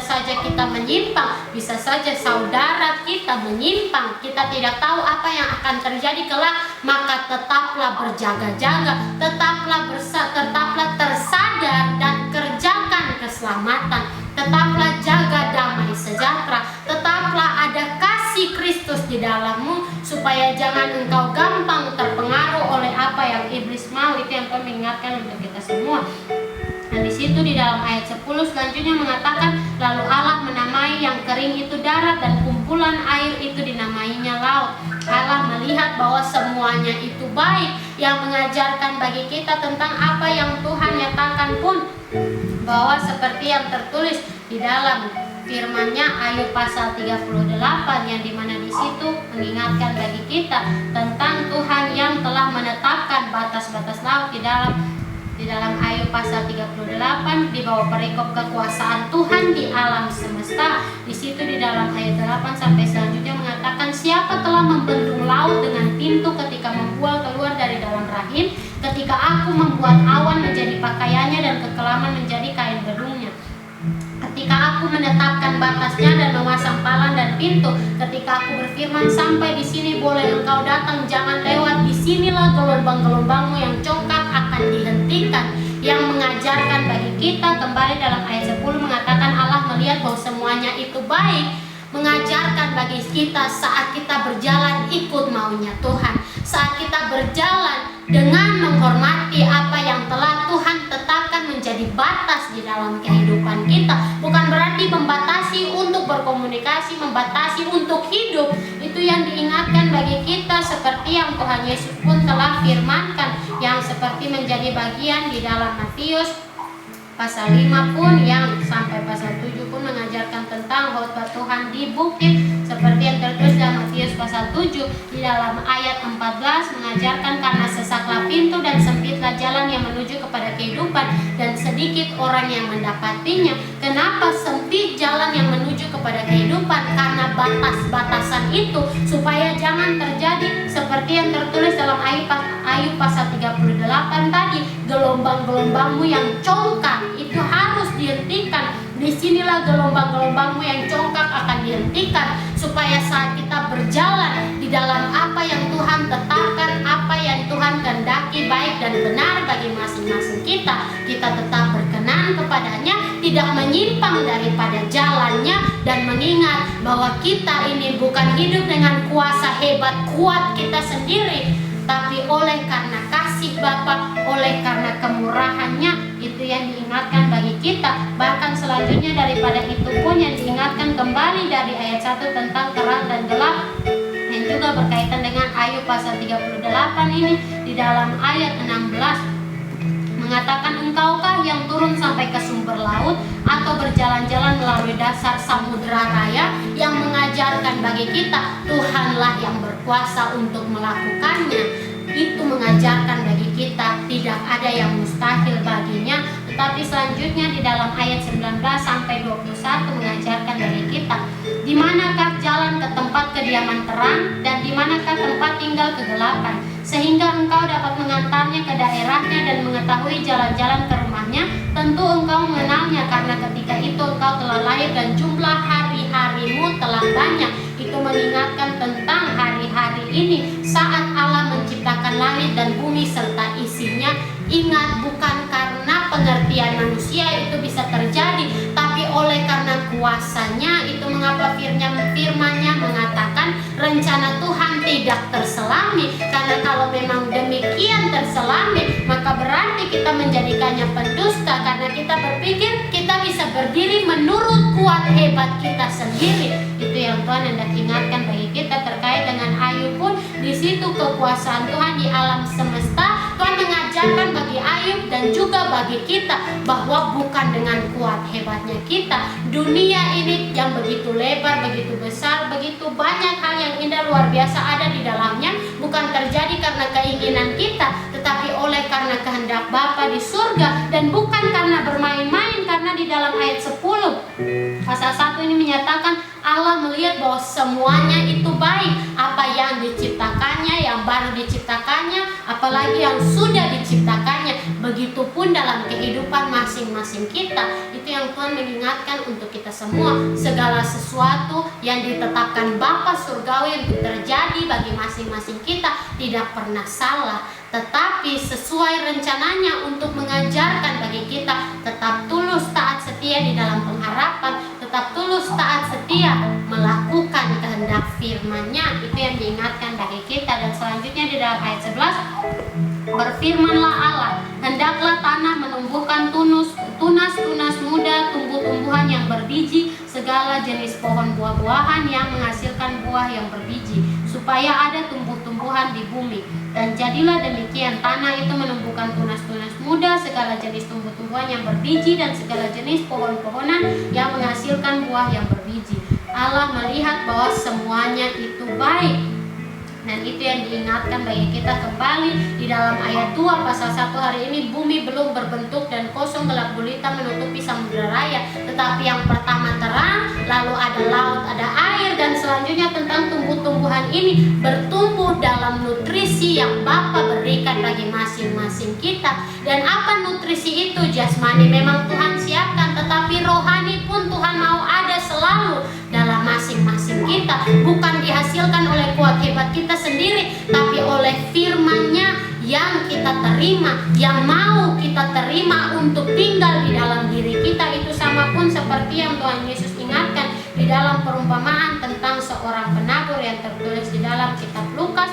S1: saja kita menyimpang, bisa saja saudara kita menyimpang. Kita tidak tahu apa yang akan terjadi kelak. Maka tetaplah berjaga-jaga, tetaplah tersadar dan kerjakan keselamatan. Tetaplah jaga damai sejahtera, tetaplah ada kasih Kristus di dalammu, supaya jangan engkau gampang terpengaruh oleh apa yang iblis mau. Itu yang Tuhan mengingatkan untuk kita semua. Dan di situ di dalam ayat 10 selanjutnya mengatakan, lalu Allah menamai yang kering itu darat dan kumpulan air itu dinamainya laut. Allah melihat bahwa semuanya itu baik, yang mengajarkan bagi kita tentang apa yang Tuhan nyatakan pun, bahwa seperti yang tertulis di dalam firman-Nya Ayub pasal 38, yang dimana di situ mengingatkan bagi kita tentang Tuhan yang telah menetapkan batas-batas laut. Di dalam Ayub pasal 38 di bawah perikop kekuasaan Tuhan di alam semesta. Di situ di dalam ayat 8 sampai selanjutnya mengatakan, siapa telah membendung laut dengan pintu ketika membual keluar dari dalam rahim, ketika aku membuat awan menjadi pakaiannya dan kekelaman menjadi kain bedungnya. Ketika aku menetapkan batasnya dan memasang palang dan pintu, ketika aku berfirman, sampai di sini boleh engkau datang, jangan lewat, disinilah gelombang-gelombangmu yang congkak akan dihentikan. Yang mengajarkan bagi kita, kembali dalam ayat 10 mengatakan Allah melihat bahwa semuanya itu baik, mengajarkan bagi kita saat kita berjalan ikut maunya Tuhan, saat kita berjalan dengan menghormati apa yang telah Tuhan tetapkan menjadi batas di dalam kehidupan kita. Bukan berarti membatasi untuk berkomunikasi, membatasi untuk hidup. Itu yang diingatkan bagi kita, seperti yang Tuhan Yesus pun telah firmankan, yang seperti menjadi bagian di dalam Matius pasal 5 pun, yang sampai pasal 7 pun mengajarkan tentang khotbah Tuhan di bukit, seperti yang tertulis dalam Matius pasal 7 di dalam ayat 14 mengajarkan, karena sesaklah pintu dan sempitlah jalan yang menuju kepada kehidupan, dan sedikit orang yang mendapatinya. Kenapa sempit jalan yang menuju kepada kehidupan? Karena batas-batasan itu, supaya jangan terjadi seperti yang tertulis dalam Ayub pasal 38 tadi, gelombang-gelombangmu yang congkak itu harus dihentikan. Disinilah gelombang-gelombangmu yang congkak akan dihentikan, supaya saat kita berjalan di dalam apa yang Tuhan tetapkan, apa yang Tuhan kehendaki baik dan benar bagi masing-masing kita, kita tetap berkenan kepadanya, tidak menyimpang daripada jalannya, dan mengingat bahwa kita ini bukan hidup dengan kuasa hebat kuat kita sendiri, tapi oleh karena kasih Bapa, oleh karena kemurahannya. Itu yang diingatkan bagi kita. Bahkan selanjutnya daripada itu pun yang diingatkan kembali dari ayat 1 tentang terang dan gelap, yang juga berkaitan dengan Ayub pasal 38 ini. Di dalam ayat 16 mengatakan, engkaukah yang turun sampai ke sumber laut, atau berjalan-jalan melalui dasar samudera raya, yang mengajarkan bagi kita Tuhanlah yang berkuasa untuk melakukannya. Itu mengajarkan bagi kita tidak ada yang mustahil baginya. Tetapi selanjutnya di dalam ayat 19 sampai 21 mengajarkan bagi kita, di manakah jalan ke tempat kediaman terang, dan di manakah tempat tinggal kegelapan, sehingga engkau dapat mengantarnya ke daerahnya dan mengetahui jalan-jalan ke rumahnya. Tentu engkau mengenalnya, karena ketika itu engkau telah lahir dan jumlah hari-harimu telah banyak. Itu mengingatkan tentang hari-hari ini saat Allah menciptakan langit dan bumi serta isinya. Ingat, bukan karena pengertian manusia itu bisa terjadi, tapi oleh karena kuasanya. Itu mengapa firman-nya mengatakan rencana Tuhan tidak terselami. Karena kalau memang demikian terselami, maka berarti kita menjadikannya pendusta, karena kita berpikir kita bisa berdiri menurut kuat hebat kita sendiri. Itu yang Tuhan hendak ingatkan bagi kita terkait dengan Ayub pun. Di situ kekuasaan Tuhan di alam semesta, Tuhan mengajarkan bagi Ayub dan dan juga bagi kita, bahwa bukan dengan kuat hebatnya kita, dunia ini yang begitu lebar, begitu besar, begitu banyak hal yang indah luar biasa ada di dalamnya, bukan terjadi karena keinginan kita, tetapi oleh karena kehendak Bapa di surga, dan bukan karena bermain-main. Karena di dalam ayat 10 pasal 1 ini menyatakan Allah melihat bahwa semuanya itu baik, apa yang diciptakannya, yang baru diciptakannya, apalagi yang sudah diciptakannya. Begitupun dalam kehidupan masing-masing kita. Itu yang Tuhan mengingatkan untuk kita semua. Segala sesuatu yang ditetapkan Bapa surgawi untuk terjadi bagi masing-masing kita tidak pernah salah, tetapi sesuai rencananya untuk mengajarkan bagi kita tetap tulus taat setia di dalam pengharapan, tetap tulus taat setia melakukan kehendak firman-Nya. Itu yang diingatkan bagi kita. Dan selanjutnya di dalam ayat 11, berfirmanlah Allah, hendaklah tanah menumbuhkan tunas-tunas muda, tumbuh-tumbuhan yang berbiji, segala jenis pohon buah-buahan yang menghasilkan buah yang berbiji, supaya ada tumbuh-tumbuhan di bumi. Dan jadilah demikian, tanah itu menumbuhkan tunas-tunas muda, segala jenis tumbuh-tumbuhan yang berbiji, dan segala jenis pohon-pohonan yang menghasilkan buah yang berbiji. Allah melihat bahwa semuanya itu baik. Dan itu yang diingatkan bagi kita kembali di dalam ayat 2 pasal 1 hari ini. Bumi belum berbentuk dan kosong, gelap gulita menutupi samudera raya. Tetapi yang pertama terang, lalu ada laut, ada air, dan selanjutnya tentang tumbuh-tumbuhan ini bertumbuh dalam nutrisi yang Bapa berikan bagi masing-masing kita. Dan apa nutrisi itu? Jasmani memang Tuhan siapkan, tetapi rohani pun Tuhan mau ada selalu dalam masing-masing kita. Bukan dihasilkan oleh kuat hebat kita sendiri, tapi oleh firman-Nya yang kita terima, yang mau kita terima untuk tinggal di dalam diri kita. Itu sama pun seperti yang Tuhan Yesus ingatkan di dalam perumpamaan tentang seorang penabur yang tertulis di dalam kitab Lukas,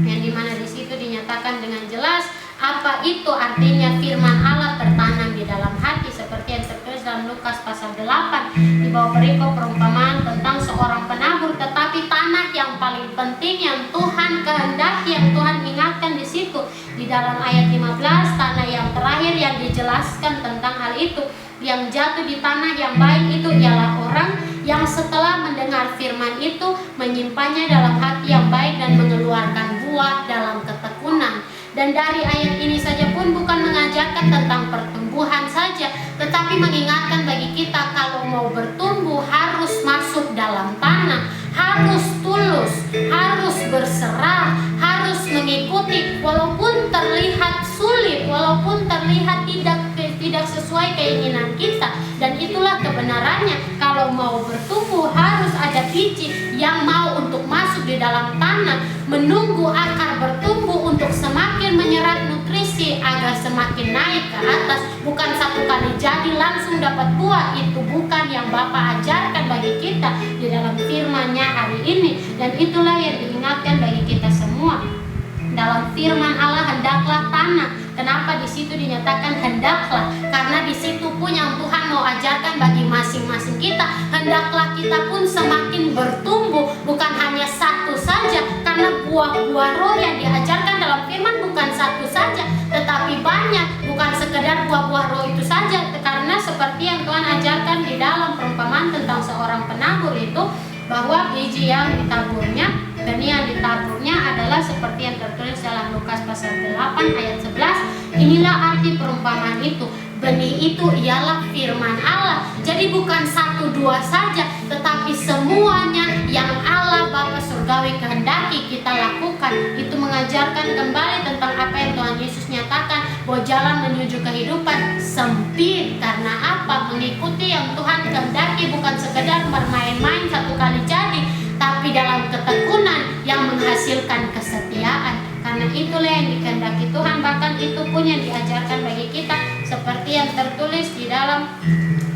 S1: yang dimana di situ dinyatakan dengan jelas apa itu artinya firman Allah tertanam di dalam hati, seperti yang tertulis dalam Lukas pasal 8 di bawah perikop perumpamaan tentang seorang penabur. Tetapi tanah yang paling penting yang Tuhan kehendaki, yang Tuhan ingatkan di situ di dalam ayat 15, tanah yang terakhir yang dijelaskan tentang hal itu, yang jatuh di tanah yang baik itu ialah orang yang setelah mendengar firman itu menyimpannya dalam hati yang baik dan mengeluarkan buah dalam ketekunan. Dan dari ayat ini saja pun bukan mengajarkan tentang pertumbuhan saja, tetapi mengingatkan bagi kita kalau mau bertumbuh harus masuk dalam tanah, harus tulus, harus berserah, harus mengikuti walaupun terlihat sulit, walaupun terlihat tidak sesuai keinginan kita. Dan itulah kebenarannya, kalau mau bertumbuh harus ada biji yang mau untuk masuk di dalam tanah, menunggu akar bertumbuh untuk semakin menyerap nutrisi agar semakin naik ke atas. Bukan satu kali jadi langsung dapat buah. Itu bukan yang Bapa ajarkan bagi kita di dalam firman-Nya hari ini. Dan itulah yang diingatkan bagi kita semua. Dalam firman Allah hendaklah tanah. Kenapa di situ dinyatakan hendaklah? Karena di situ pun yang Tuhan mau ajarkan bagi masing-masing kita, hendaklah kita pun semakin bertumbuh, bukan hanya satu saja. Karena buah-buah roh yang diajarkan dalam firman bukan satu saja, tetapi banyak, bukan sekedar buah-buah roh itu saja. Karena seperti yang Tuhan ajarkan di dalam perumpamaan tentang seorang penabur itu, bahwa biji yang ditaburnya, benih yang ditaburnya adalah seperti yang tertulis dalam Lukas pasal 8 ayat 11. Inilah arti perumpamaan itu. Benih itu ialah firman Allah. Jadi bukan satu dua saja, tetapi semuanya yang Allah Bapa surgawi kehendaki kita lakukan. Itu mengajarkan kembali tentang apa yang Tuhan Yesus nyatakan, bahwa jalan menuju kehidupan sempit. Karena apa? Mengikuti yang Tuhan kehendaki bukan sekedar bermain-main satu kali jadi, tapi dalam ketekunan yang menghasilkan kesetiaan. Karena itulah yang dikehendaki Tuhan, bahkan itu pun yang diajarkan bagi kita, seperti yang tertulis di dalam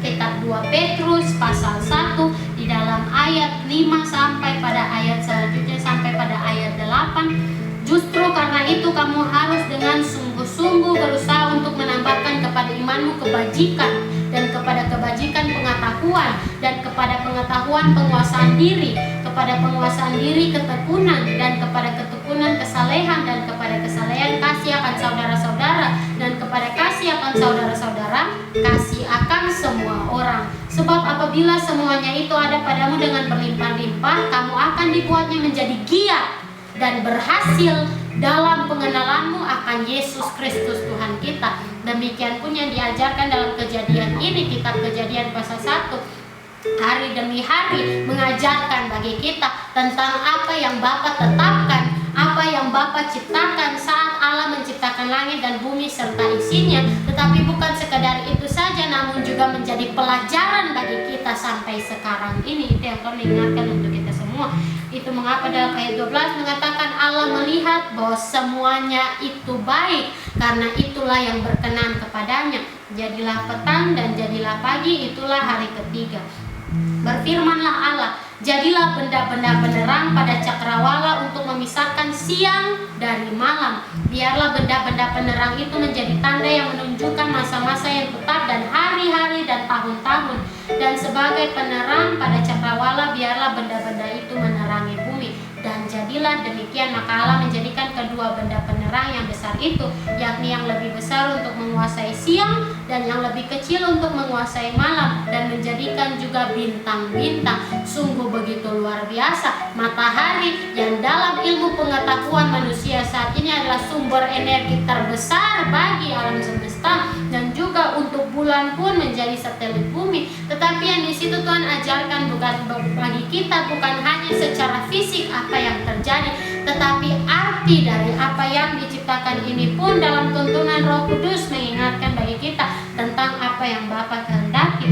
S1: kitab 2 Petrus pasal 1 di dalam ayat 5 sampai pada ayat selanjutnya sampai pada ayat 8. Justru karena itu kamu harus dengan sungguh-sungguh berusaha untuk menambahkan kepada imanmu kebajikan, dan kepada kebajikan pengetahuan, dan kepada pengetahuan penguasaan diri, kepada penguasaan diri ketekunan, dan kepada ketekunan kesalehan, dan kepada kesalehan kasih akan saudara-saudara, dan kepada kasih akan saudara-saudara, kasih akan semua orang. Sebab apabila semuanya itu ada padamu dengan berlimpah-limpah, kamu akan dibuatnya menjadi giat dan berhasil dalam pengenalanmu akan Yesus Kristus Tuhan kita. Demikian pun yang diajarkan dalam Kejadian ini, kitab Kejadian pasal 1, hari demi hari mengajarkan bagi kita tentang apa yang Bapa tetapkan, apa yang Bapa ciptakan saat Allah menciptakan langit dan bumi serta isinya. Tetapi bukan sekadar itu saja, namun juga menjadi pelajaran bagi kita sampai sekarang ini. Itu yang Tuhan ingatkan untuk kita semua. Itu mengapa dalam ayat 12 mengatakan Allah melihat bahwa semuanya itu baik, karena itulah yang berkenan kepadanya. Jadilah petang dan jadilah pagi, itulah hari ketiga. Berfirmanlah Allah, jadilah benda-benda penerang pada cakrawala untuk memisahkan siang dari malam. Biarlah benda-benda penerang itu menjadi tanda yang menunjukkan masa-masa yang tetap dan hari-hari dan tahun-tahun. Dan sebagai penerang pada cakrawala, biarlah benda-benda itu menerangi bumi. Dan jadilah demikian, maka Allah menjadikan kedua benda penerang yang besar itu, yakni yang lebih besar untuk menguasai siang dan yang lebih kecil untuk menguasai malam, dan menjadikan juga bintang-bintang. Sungguh begitu luar biasa. Matahari yang dalam ilmu pengetahuan manusia saat ini adalah sumber energi terbesar bagi alam semesta, dan juga untuk bulan pun menjadi satelit bumi. Tetapi yang di situ Tuhan ajarkan bukan bagi kita, bukan hanya secara fisik apa yang terjadi, tetapi arti dari apa yang diciptakan ini pun dalam tuntunan Roh Kudus mengingatkan bagi kita tentang apa yang Bapa kehendaki.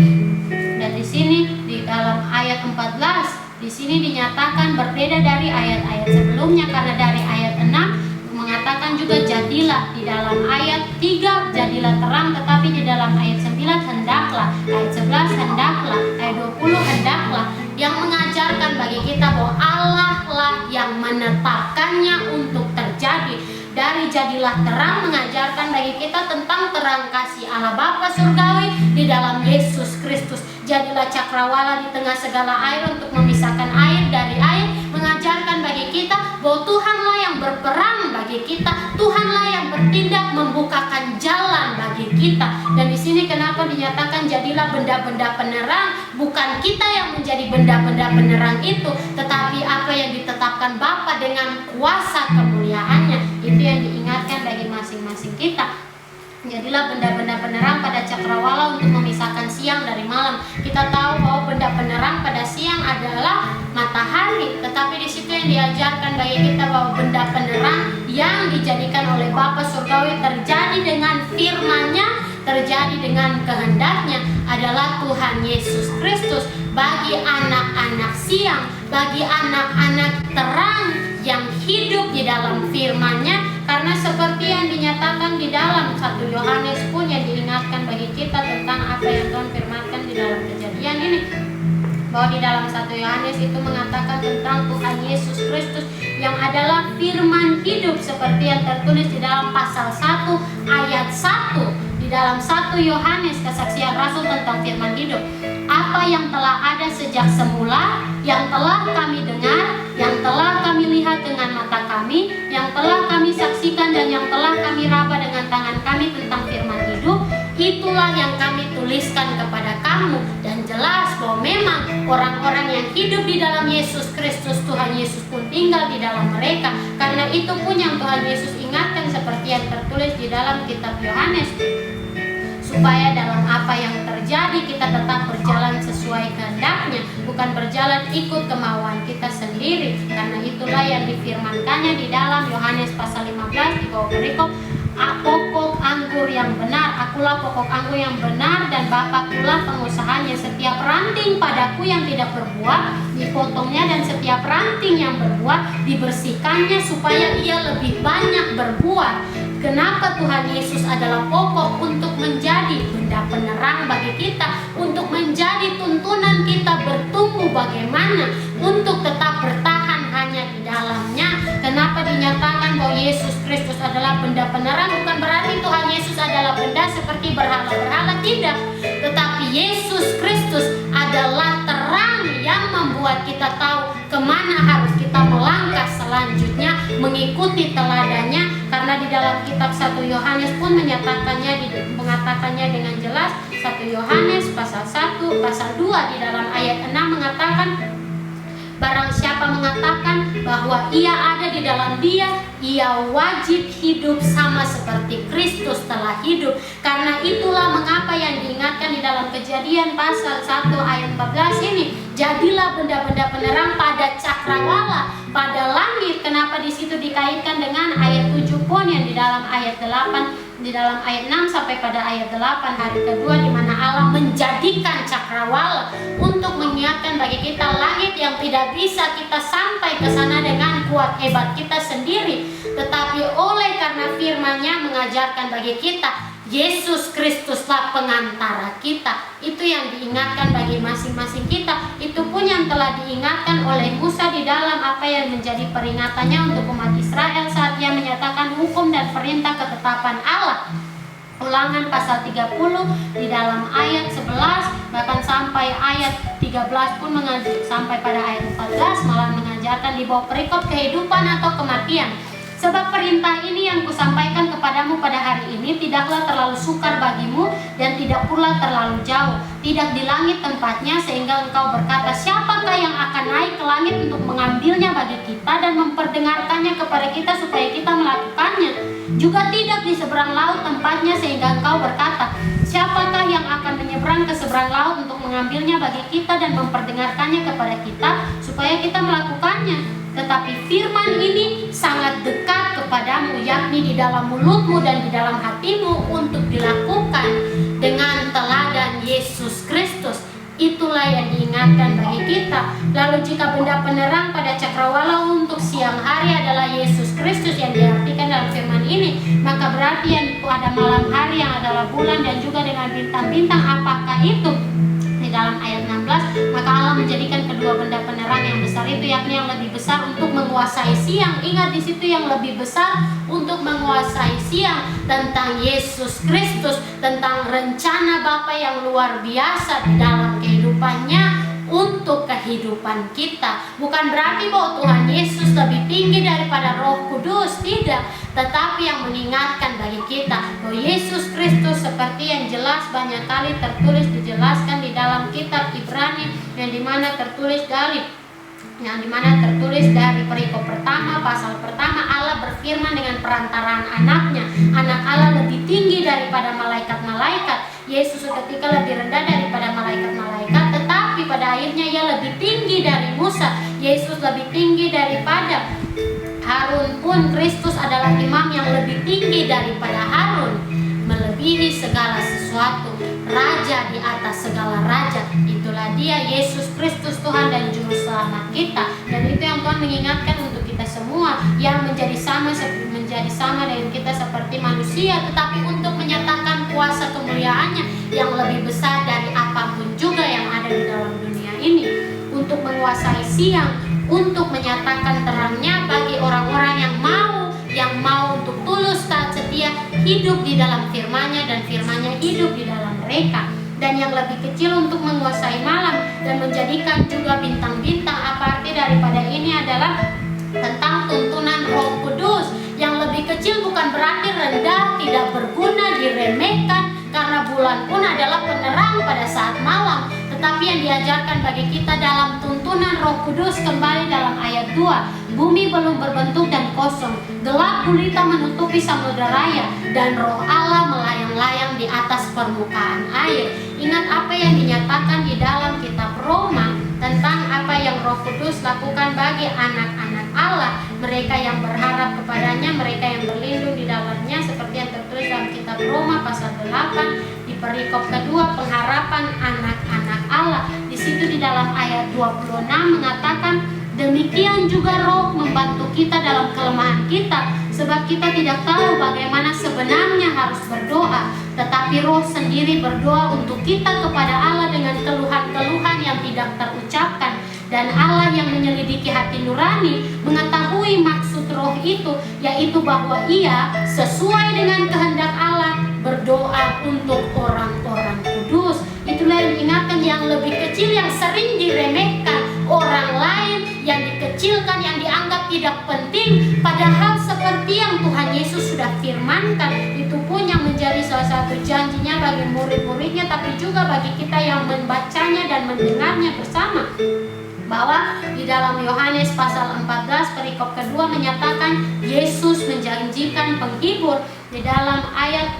S1: Dan di sini di dalam ayat 14 di sini dinyatakan berbeda dari ayat-ayat sebelumnya, karena dari ayat 6 mengatakan juga jadilah, di dalam ayat 3 jadilah terang, tetapi di dalam ayat 9 hendaklah, ayat 11 hendaklah, ayat 20 hendaklah, yang mengajarkan bagi kita bahwa Allah lah yang menetapkannya untuk terjadi. Dari jadilah terang mengajarkan bagi kita tentang terang kasih Allah Bapa surgawi di dalam Yesus Kristus. Jadilah cakrawala di tengah segala air untuk memisahkan air dari air, mengajarkan bagi kita bahwa Tuhanlah yang berperang bagi kita, Tuhanlah yang bertindak membukakan jalan bagi kita. Dan di sini kenapa dinyatakan jadilah benda-benda penerang? Bukan kita yang menjadi benda-benda penerang itu, tetapi apa yang ditetapkan Bapa dengan kuasa kemuliaannya. Itu yang diingatkan bagi masing-masing kita. Jadilah benda-benda penerang pada cakrawala untuk memisahkan siang dari malam. Kita tahu bahwa benda penerang pada siang adalah matahari, tetapi di situ yang diajarkan bagi kita bahwa benda penerang yang dijadikan oleh Bapa surgawi terjadi dengan firman-Nya, terjadi dengan kehendaknya adalah Tuhan Yesus Kristus. Bagi anak-anak siang, bagi anak-anak terang yang hidup di dalam firman-Nya, karena seperti yang dinyatakan di dalam 1 Yohanes pun yang diingatkan bagi kita tentang apa yang Tuhan firmankan di dalam Kejadian ini, bahwa di dalam 1 Yohanes itu mengatakan tentang Tuhan Yesus Kristus yang adalah firman hidup, seperti yang tertulis di dalam pasal 1 ayat 1 di dalam 1 Yohanes, kesaksian Rasul tentang firman hidup. Apa yang telah ada sejak semula, yang telah kami dengar, yang telah kami lihat dengan mata kami, yang telah kami saksikan dan yang telah kami raba dengan tangan kami tentang firman hidup, itulah yang kami tuliskan kepada kamu. Dan jelas bahwa memang orang-orang yang hidup di dalam Yesus Kristus, Tuhan Yesus pun tinggal di dalam mereka. Karena itu pun yang Tuhan Yesus ingatkan seperti yang tertulis di dalam kitab Yohanes, supaya dalam apa yang terjadi kita tetap berjalan sesuai kehendak-Nya, bukan berjalan ikut kemauan kita sendiri. Karena itulah yang difirmankannya di dalam Yohanes pasal 15 di bawah perikop, pokok anggur yang benar, akulah pokok anggur yang benar dan Bapa-Kulah pengusahanya. Setiap ranting padaku yang tidak berbuah dipotongnya, dan setiap ranting yang berbuah dibersihkannya supaya ia lebih banyak berbuah. Kenapa Tuhan Yesus adalah pokok untuk menjadi benda penerang bagi kita, untuk menjadi tuntunan kita bertumbuh bagaimana untuk tetap bertahan hanya di dalam-Nya. Kenapa dinyatakan bahwa Yesus Kristus adalah benda penerang? Bukan berarti Tuhan Yesus adalah benda seperti berhala-berhala, tidak. Tetapi Yesus Kristus adalah terang yang membuat kita tahu kemana harus kita melangkah selanjutnya, mengikuti teladannya. Karena Karena di dalam kitab 1 Yohanes pun mengatakannya dengan jelas. 1 Yohanes pasal 1, pasal 2 di dalam ayat 6 mengatakan, barang siapa mengatakan bahwa ia ada di dalam Dia, ia wajib hidup sama seperti Kristus telah hidup. Karena itulah mengapa yang diingatkan di dalam Kejadian pasal 1 ayat 14 ini, jadilah benda-benda penerang pada cakrawala, pada langit. Kenapa di situ dikaitkan dengan ayat 7 pun yang di dalam ayat 8, di dalam ayat 6 sampai pada ayat 8, hari kedua di mana Allah menjadikan cakrawala untuk mengingatkan bagi kita langit yang tidak bisa kita sampai ke sana dengan kuat hebat kita sendiri, tetapi oleh karena firman-Nya mengajarkan bagi kita Yesus Kristuslah pengantara kita. Itu yang diingatkan bagi masing-masing kita. Itu pun yang telah diingatkan oleh Musa di dalam apa yang menjadi peringatannya untuk umat Israel saat ia menyatakan hukum dan perintah ketetapan Allah. Ulangan pasal 30 di dalam ayat 11 bahkan sampai ayat 13 pun sampai pada ayat 14 malah mengajarkan di bawah perikop kehidupan atau kematian. Sebab perintah ini yang kusampaikan kepadamu pada hari ini tidaklah terlalu sukar bagimu dan tidak pula terlalu jauh, tidak di langit tempatnya sehingga engkau berkata, siapakah yang akan naik ke langit untuk mengambilnya bagi kita dan memperdengarkannya kepada kita supaya kita melakukannya. Juga tidak di seberang laut tempatnya sehingga engkau berkata, siapakah yang akan menyeberang ke seberang laut untuk mengambilnya bagi kita dan memperdengarkannya kepada kita supaya kita melakukannya. Tetapi firman ini sangat dekat kepadamu, yakni di dalam mulutmu dan di dalam hatimu untuk dilakukan dengan teladan Yesus Kristus. Itulah yang diingatkan bagi kita. Lalu jika benda penerang pada cakrawala untuk siang hari adalah Yesus Kristus yang diartikan dalam firman ini, maka berarti yang pada malam hari yang adalah bulan dan juga dengan bintang-bintang apakah itu? Dalam ayat 16, maka Allah menjadikan kedua benda penerang yang besar itu, yakni yang lebih besar untuk menguasai siang. Ingat di situ yang lebih besar untuk menguasai siang, tentang Yesus Kristus, tentang rencana Bapa yang luar biasa di dalam kehidupannya untuk kehidupan kita. Bukan berarti bahwa Tuhan Yesus lebih tinggi daripada Roh Kudus, tidak. Tetapi yang mengingatkan bagi kita bahwa Yesus Kristus seperti yang jelas banyak kali tertulis dijelaskan di dalam kitab Ibrani yang dimana tertulis dari perikop pertama, pasal pertama, Allah berfirman dengan perantaraan anaknya. Anak Allah lebih tinggi daripada malaikat-malaikat. Yesus ketika lebih rendah daripada malaikat-malaikat, tetapi pada akhirnya ia lebih tinggi dari Musa. Yesus lebih tinggi daripada Harun pun. Kristus adalah imam yang lebih tinggi daripada Harun, melebihi segala sesuatu, raja di atas segala raja. Itulah dia Yesus Kristus, Tuhan dan Juru Selamat kita. Dan itu yang Tuhan mengingatkan untuk kita semua yang menjadi sama dengan kita seperti manusia, tetapi untuk menyatakan kuasa kemuliaannya yang lebih besar dari apapun juga yang ada di dalam dunia ini, untuk menguasai siang, untuk menyatakan terangnya bagi orang-orang yang mau untuk tulus taat setia hidup di dalam firman-Nya dan firman-Nya hidup di dalam mereka. Dan yang lebih kecil untuk menguasai malam dan menjadikan juga bintang-bintang. Apa arti daripada ini adalah tentang tuntunan Roh Kudus. Yang lebih kecil bukan berarti rendah, tidak berguna, diremehkan, karena bulan pun adalah penerang pada saat malam. Tetapi yang diajarkan bagi kita dalam tuntunan Roh Kudus kembali dalam ayat 2, bumi belum berbentuk dan kosong, gelap gulita menutupi samudra raya, dan Roh Allah melayang-layang di atas permukaan air. Ingat apa yang dinyatakan di dalam kitab Roma tentang apa yang Roh Kudus lakukan bagi anak-anak Allah, mereka yang berharap kepadanya, mereka yang berlindung di dalamnya, seperti yang tertulis dalam kitab Roma pasal 8 di perikop kedua, pengharapan anak-anak Allah. Di situ di dalam ayat 26 mengatakan, demikian juga Roh membantu kita dalam kelemahan kita, sebab kita tidak tahu bagaimana sebenarnya harus berdoa, tetapi Roh sendiri berdoa untuk kita kepada Allah dengan keluhan-keluhan yang tidak terucapkan. Dan Allah yang menyelidiki hati nurani mengetahui maksud Roh itu, yaitu bahwa Ia sesuai dengan kehendak Allah berdoa untuk orang-orang kudus. Itulah yang diingatkan, yang lebih kecil yang sering diremehkan, orang lain yang dikecilkan, yang dianggap tidak penting, padahal seperti seperti yang Tuhan Yesus sudah firmankan, itu pun yang menjadi salah satu janjinya bagi murid-muridnya, tapi juga bagi kita yang membacanya dan mendengarnya bersama, bahwa di dalam Yohanes pasal 14 perikop kedua menyatakan Yesus menjanjikan penghibur. Di dalam ayat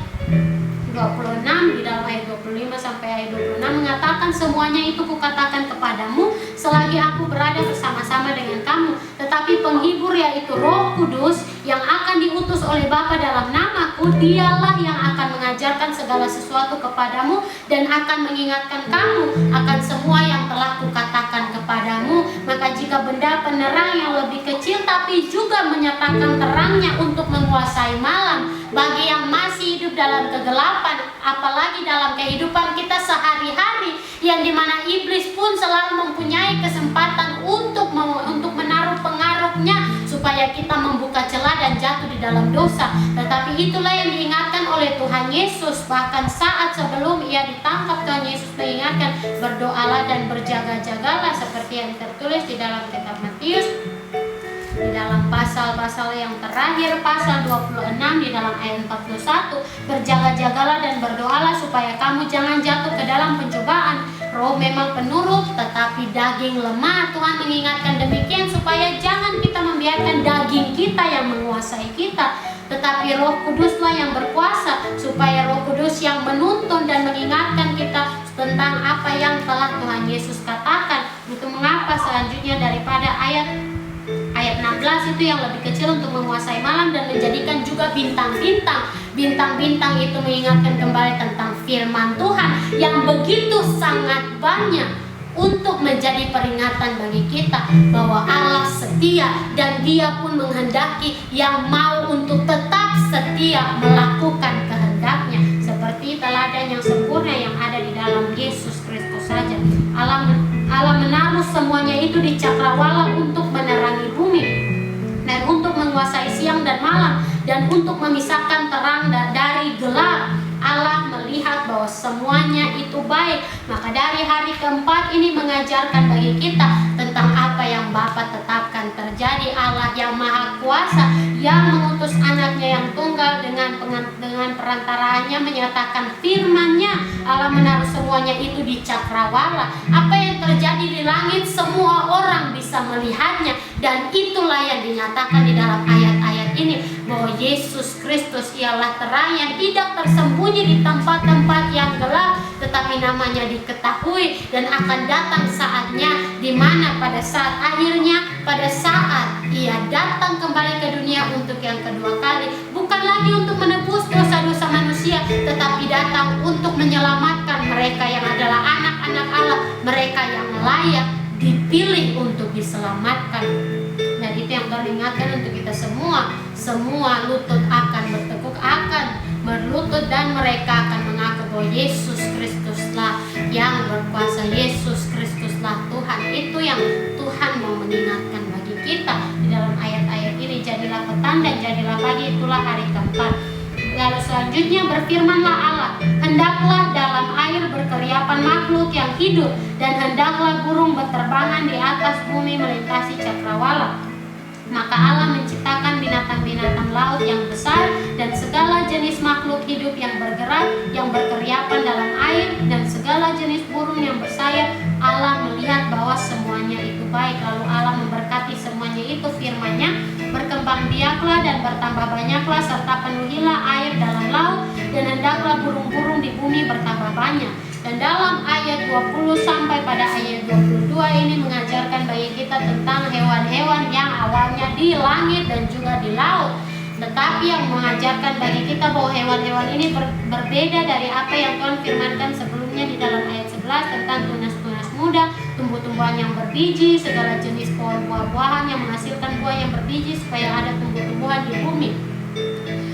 S1: 26, di dalam ayat 25 sampai ayat 26 mengatakan, semuanya itu kukatakan kepadamu selagi aku berada bersama-sama dengan kamu. Tetapi penghibur, yaitu Roh Kudus, yang akan diutus oleh Bapa dalam namaku, dialah yang akan mengajarkan segala sesuatu kepadamu dan akan mengingatkan kamu akan semua yang telah kukatakan kepadamu. Maka jika benda penerang yang lebih kecil tapi juga menyatakan terangnya untuk menguasai malam, bagi yang masih hidup dalam kegelapan, apalagi dalam kehidupan kita sehari-hari, yang dimana iblis pun selalu mempunyai kesempatan untuk menaruh pengaruhnya supaya kita membuka celah dan jatuh di dalam dosa. Tetapi itulah yang diingatkan oleh Tuhan Yesus. Bahkan saat sebelum ia ditangkap, Tuhan Yesus mengingatkan, berdoalah dan berjaga-jagalah, seperti yang tertulis di dalam kitab Matius, di dalam pasal-pasal yang terakhir, pasal 26 di dalam ayat 41, berjaga-jagalah dan berdoalah supaya kamu jangan jatuh ke dalam pencobaan. Roh memang penurut, tetapi daging lemah. Tuhan mengingatkan demikian supaya jangan kita membiarkan daging kita yang menguasai kita, tetapi Roh Kuduslah yang berkuasa, supaya Roh Kudus yang menuntun dan mengingatkan kita tentang apa yang telah Tuhan Yesus katakan. Itu mengapa selanjutnya daripada ayat 16 itu yang lebih kecil untuk menguasai malam dan menjadikan juga bintang-bintang. Bintang-bintang itu mengingatkan kembali tentang firman Tuhan yang begitu sangat banyak untuk menjadi peringatan bagi kita bahwa Allah setia, dan Dia pun menghendaki yang mau untuk tetap setia melakukan kehendaknya, seperti teladan yang sempurna yang ada di dalam Yesus Kristus saja. Allah menaruh semuanya itu di cakrawala untuk menerangi bumi dan untuk menguasai siang dan malam dan untuk memisahkan terang dari gelap. Allah melihat bahwa semuanya itu baik. Maka dari hari keempat ini mengajarkan bagi kita tentang apa yang Bapa tetapkan terjadi. Allah yang Maha Kuasa yang mengutus anaknya yang tunggal dengan perantaraannya menyatakan firman-Nya. Allah menaruh semuanya itu di cakrawala. Apa yang terjadi di langit semua orang bisa melihatnya, dan itulah yang dinyatakan di dalam ayat-ayat ini, bahwa Yesus Kristus ialah terang yang tidak tersembunyi di tempat-tempat yang gelap, tetapi namanya diketahui, dan akan datang saatnya di mana pada saat akhirnya, pada saat Ia datang kembali ke dunia untuk yang kedua kali, bukan lagi untuk menebus dosa-dosa manusia, tetapi datang untuk menyelamatkan mereka yang adalah anak-anak Allah, mereka yang layak dipilih untuk diselamatkan. Dan itu yang Tuhan ingatkan untuk kita semua. Semua lutut akan bertekuk, akan berlutut, dan mereka akan mengaku bahwa Yesus Kristuslah yang berkuasa, Yesus Kristuslah Tuhan. Itu yang Tuhan mau mengingatkan bagi kita di dalam ayat-ayat ini. Jadilah petanda, jadilah pagi, itulah hari keempat. Lalu selanjutnya berfirmanlah Allah, hendaklah dalam air berkeriapan makhluk yang hidup, dan hendaklah burung berterbangan di atas bumi melintasi cakrawala. Maka Allah menciptakan binatang-binatang laut yang besar dan segala jenis makhluk hidup yang bergerak, yang berkeriapan dalam air, dan segala jenis burung yang bersayap. Allah melihat bahwa semuanya itu baik. Lalu Allah memberkati semuanya itu, firman-Nya, berkembang biaklah dan bertambah banyaklah, serta penuhilah air dalam laut, dan hendaklah burung-burung di bumi bertambah banyak. Dan dalam ayat 20 sampai pada ayat 22 ini mengajarkan bagi kita tentang hewan-hewan yang awalnya di langit dan juga di laut. Tetapi yang mengajarkan bagi kita bahwa hewan-hewan ini berbeda dari apa yang Tuhan firmankan sebelumnya di dalam ayat 11 tentang tunas-tunas muda, tumbuh-tumbuhan yang berbiji, segala jenis pohon buah-buahan yang menghasilkan buah yang berbiji, supaya ada tumbuh-tumbuhan di bumi.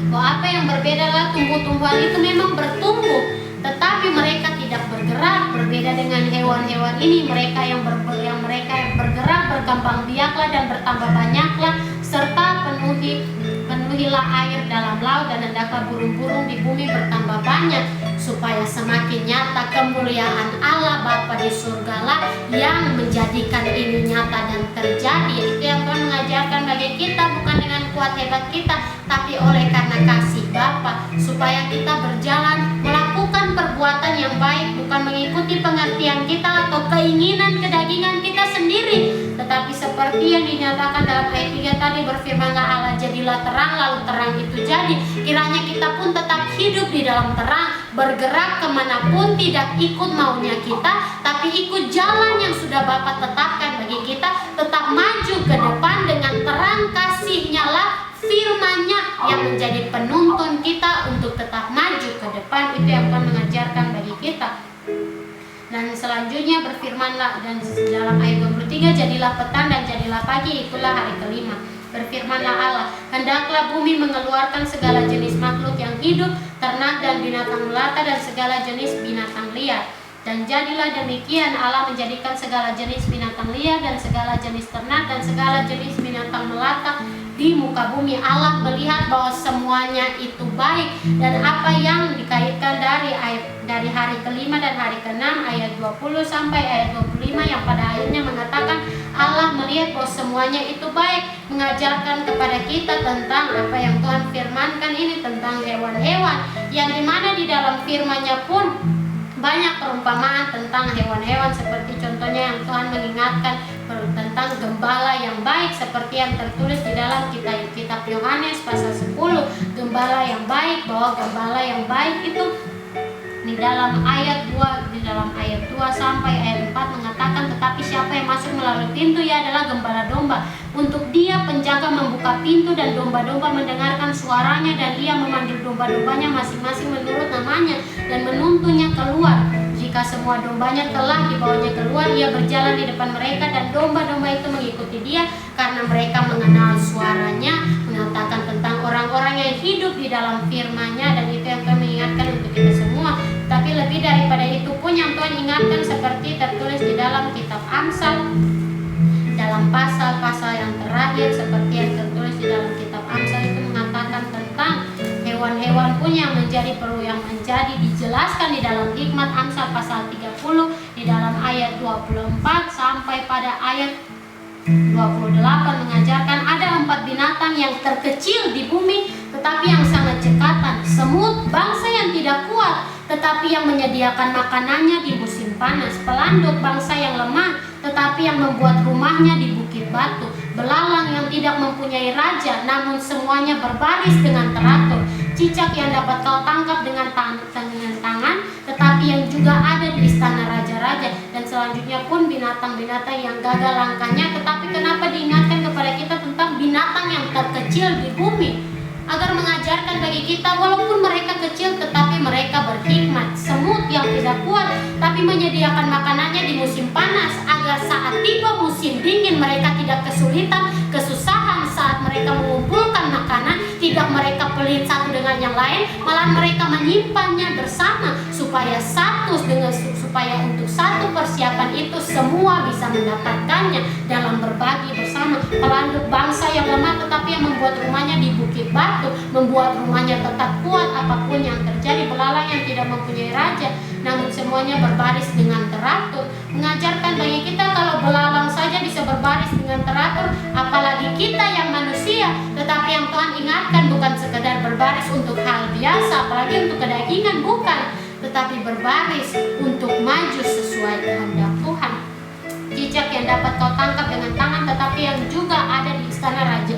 S1: Bahwa apa yang berbeda adalah tumbuh-tumbuhan itu memang bertumbuh, tetapi mereka tidak bergerak. Berbeda dengan hewan-hewan ini, mereka yang bergerak, berkembang biaklah dan bertambah banyaklah, serta penuhilah air dalam laut, dan hendaklah burung-burung di bumi bertambah banyak, supaya semakin nyata kemuliaan Allah Bapa di surgalah yang menjadikan ini nyata dan terjadi. Itu yang Tuhan mengajarkan bagi kita, bukan dengan kuat hebat kita, tapi oleh karena kasih Bapa, supaya kita berjalan melakukan perbuatan yang baik, bukan mengikuti pengertian kita atau keinginan kedagingan kita sendiri, tetapi seperti yang dinyatakan dalam ayat 3 tadi, berfirmanlah Allah, jadilah terang, lalu terang itu jadi. Kiranya kita pun tetap hidup di dalam terang, bergerak kemanapun, tidak ikut maunya kita, tapi ikut jalan yang sudah Bapa tetapkan bagi kita, tetap maju ke depan dengan terang kasih-Nya lah, firman-Nya yang menjadi penuntun kita untuk tetap maju ke depan. Itu yang Tuhan mengajarkan bagi kita. Dan selanjutnya berfirmanlah, dan dalam ayat 23, jadilah petang dan jadilah pagi, itulah hari kelima. Berfirmanlah Allah, hendaklah bumi mengeluarkan segala jenis makhluk yang hidup, ternak dan binatang melata dan segala jenis binatang liar. Dan jadilah demikian, Allah menjadikan segala jenis binatang liar dan segala jenis ternak dan segala jenis binatang melata di muka bumi. Allah melihat bahwa semuanya itu baik. Dan apa yang dikaitkan dari hari kelima dan hari keenam, ayat 20 sampai ayat 25, yang pada akhirnya mengatakan Allah melihat bahwa semuanya itu baik, mengajarkan kepada kita tentang apa yang Tuhan firmankan ini tentang hewan-hewan, yang dimana di dalam firman-Nya pun banyak perumpamaan tentang hewan-hewan, seperti contohnya yang Tuhan mengingatkan tentang gembala yang baik, seperti yang tertulis di dalam kitab Yohanes pasal 10, gembala yang baik, bahwa gembala yang baik itu di dalam ayat 2 sampai ayat 4 mengatakan, tetapi siapa yang masuk melalui pintu, ia adalah gembala domba. Untuk dia penjaga membuka pintu dan domba-domba mendengarkan suaranya, dan ia memanggil domba-dombanya masing-masing menurut namanya dan menuntunnya keluar. Jika semua dombanya telah dibawanya keluar, ia berjalan di depan mereka, dan domba-domba itu mengikuti dia karena mereka mengenal suaranya. Mengatakan tentang orang-orang yang hidup di dalam firman-Nya, dan itu yang Tuhan mengingatkan untuk kita semua. Tapi lebih daripada itu pun yang Tuhan ingatkan, seperti tertulis di dalam kitab Amsal, dalam pasal-pasal yang terakhir, seperti yang tertulis di dalam kitab Amsal itu mengatakan tentang hewan-hewan pun yang menjadi dijelaskan di dalam hikmat Amsal pasal 30 di dalam ayat 24 sampai pada ayat 28 mengajarkan ada 4 binatang yang terkecil di bumi tetapi yang sangat cekatan, semut, bangsa yang tidak kuat tetapi yang menyediakan makanannya di musim panas, pelanduk, bangsa yang lemah tetapi yang membuat rumahnya di bukit batu, belalang yang tidak mempunyai raja namun semuanya berbaris dengan teratur, cicak yang dapat kau tangkap dengan tangan tetapi yang juga ada di istana raja-raja. Dan selanjutnya pun binatang-binatang yang gagal langkahnya, tetapi kenapa diingatkan kepada kita tentang binatang yang terkecil di bumi? Agar mengajarkan bagi kita walaupun mereka kecil tetapi mereka berhikmat. Semut yang tidak kuat tapi menyediakan makanannya di musim panas, agar saat tiba musim dingin mereka tidak kesulitan, kesusahan saat mereka mengumpulkan makanan. Tidak mereka pelit satu dengan yang lain, malah mereka menyimpannya bersama supaya untuk satu persiapan itu semua bisa mendapatkannya dalam berbagi bersama. Pelanduk, bangsa yang lemah tetapi yang membuat rumahnya di bukit batu, membuat rumahnya tetap kuat apapun yang terjadi. Belalang yang tidak mempunyai raja namun semuanya berbaris dengan teratur, mengajarkan bagi kita kalau belalang saja bisa berbaris dengan teratur, apalagi kita yang manusia. Tetapi yang Tuhan ingatkan bukan sekedar berbaris untuk hal biasa, apalagi untuk kedagingan, bukan, tetapi berbaris untuk maju sesuai kehendak Tuhan. Cicak yang dapat kau tangkap dengan tangan tetapi yang juga ada di istana raja,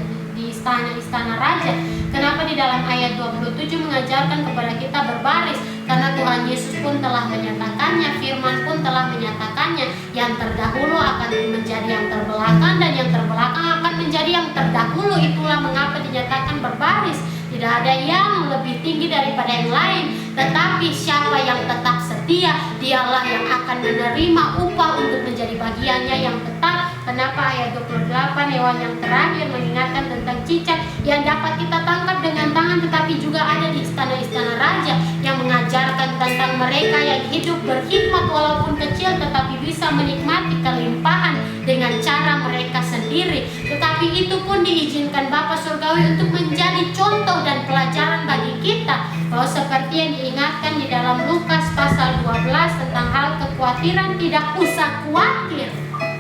S1: istana raja. Kenapa di dalam ayat 27 mengajarkan kepada kita berbaris? Karena Tuhan Yesus pun telah menyatakannya, firman pun telah menyatakannya, yang terdahulu akan menjadi yang terbelakang dan yang terbelakang akan menjadi yang terdahulu. Itulah mengapa dinyatakan berbaris. Tidak ada yang lebih tinggi daripada yang lain, tetapi siapa yang tetap setia, dialah yang akan menerima upah untuk menjadi bagiannya yang tetap. Kenapa ayat 28 hewan yang terakhir mengingatkan tentang cicak yang dapat kita tangkap dengan tangan tetapi juga ada di istana-istana raja, yang mengajarkan tentang mereka yang hidup berhikmat walaupun kecil tetapi bisa menikmati kelimpahan dengan cara mereka sendiri. Tetapi itu pun diizinkan Bapa Surgawi untuk menjadi contoh dan pelajaran bagi kita, bahwa seperti yang diingatkan di dalam Lukas pasal 12 tentang hal kekuatan kekhawatiran, tidak usah khawatir.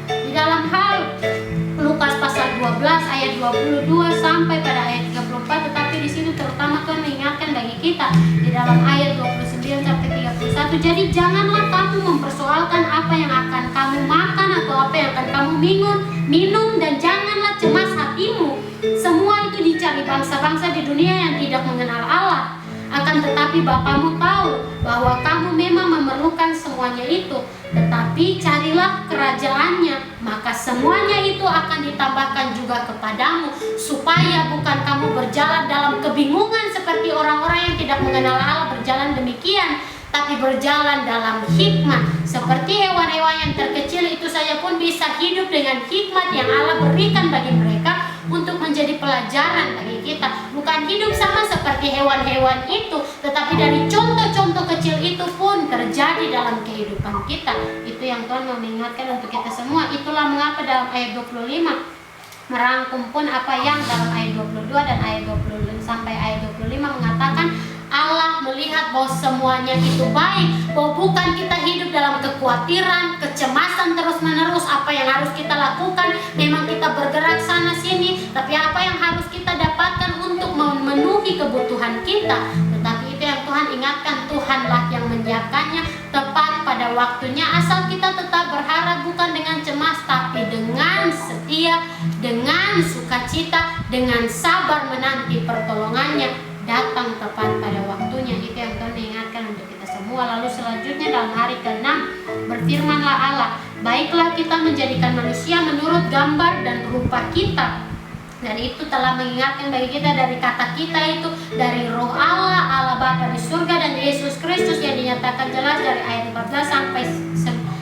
S1: Di dalam hal Lukas pasal 12 ayat 22 sampai pada ayat 34, tetapi di sini terutama Tuhan mengingatkan bagi kita di dalam ayat 29 sampai 31. Jadi janganlah kamu mempersoalkan apa yang akan kamu makan atau apa yang akan kamu minum, dan janganlah cemas hatimu. Semua itu dicari bangsa-bangsa di dunia yang tidak mengenal Allah. Akan tetapi Bapamu tahu bahwa kamu memang memerlukan semuanya itu. Tetapi carilah kerajaannya, maka semuanya itu akan ditambahkan juga kepadamu, supaya bukan kamu berjalan dalam kebingungan seperti orang-orang yang tidak mengenal Allah berjalan demikian, tapi berjalan dalam hikmat. Seperti hewan-hewan yang terkecil itu saja pun bisa hidup dengan hikmat yang Allah berikan bagi mereka untuk menjadi pelajaran bagi kita. Bukan hidup sama seperti hewan-hewan itu, tetapi dari contoh-contoh kecil itu pun terjadi dalam kehidupan kita. Itu yang Tuhan mau mengingatkan untuk kita semua. Itulah mengapa dalam ayat 25 merangkum pun apa yang dalam ayat 22 dan ayat 20 sampai ayat 25 mengatakan Allah melihat bahwa semuanya itu baik, bahwa bukan kita hidup dalam kekhawatiran, kecemasan terus-menerus apa yang harus kita lakukan. Memang kita bergerak sana sini, tapi apa yang harus kita dapatkan untuk memenuhi kebutuhan kita. Tetapi itu yang Tuhan ingatkan, Tuhanlah yang menyiapkannya tepat pada waktunya, asal kita tetap berharap bukan dengan cemas, tapi dengan setia, dengan sukacita, dengan sabar menanti pertolongannya datang tepat pada waktunya. Itu yang Tuhan ingatkan untuk kita semua. Lalu selanjutnya dalam hari ke-6 berfirmanlah Allah, baiklah kita menjadikan manusia menurut gambar dan rupa kita. Dan itu telah mengingatkan bagi kita dari kata kita itu, dari roh Allah, Allah Bapa di surga, dan Yesus Kristus yang dinyatakan jelas dari ayat 14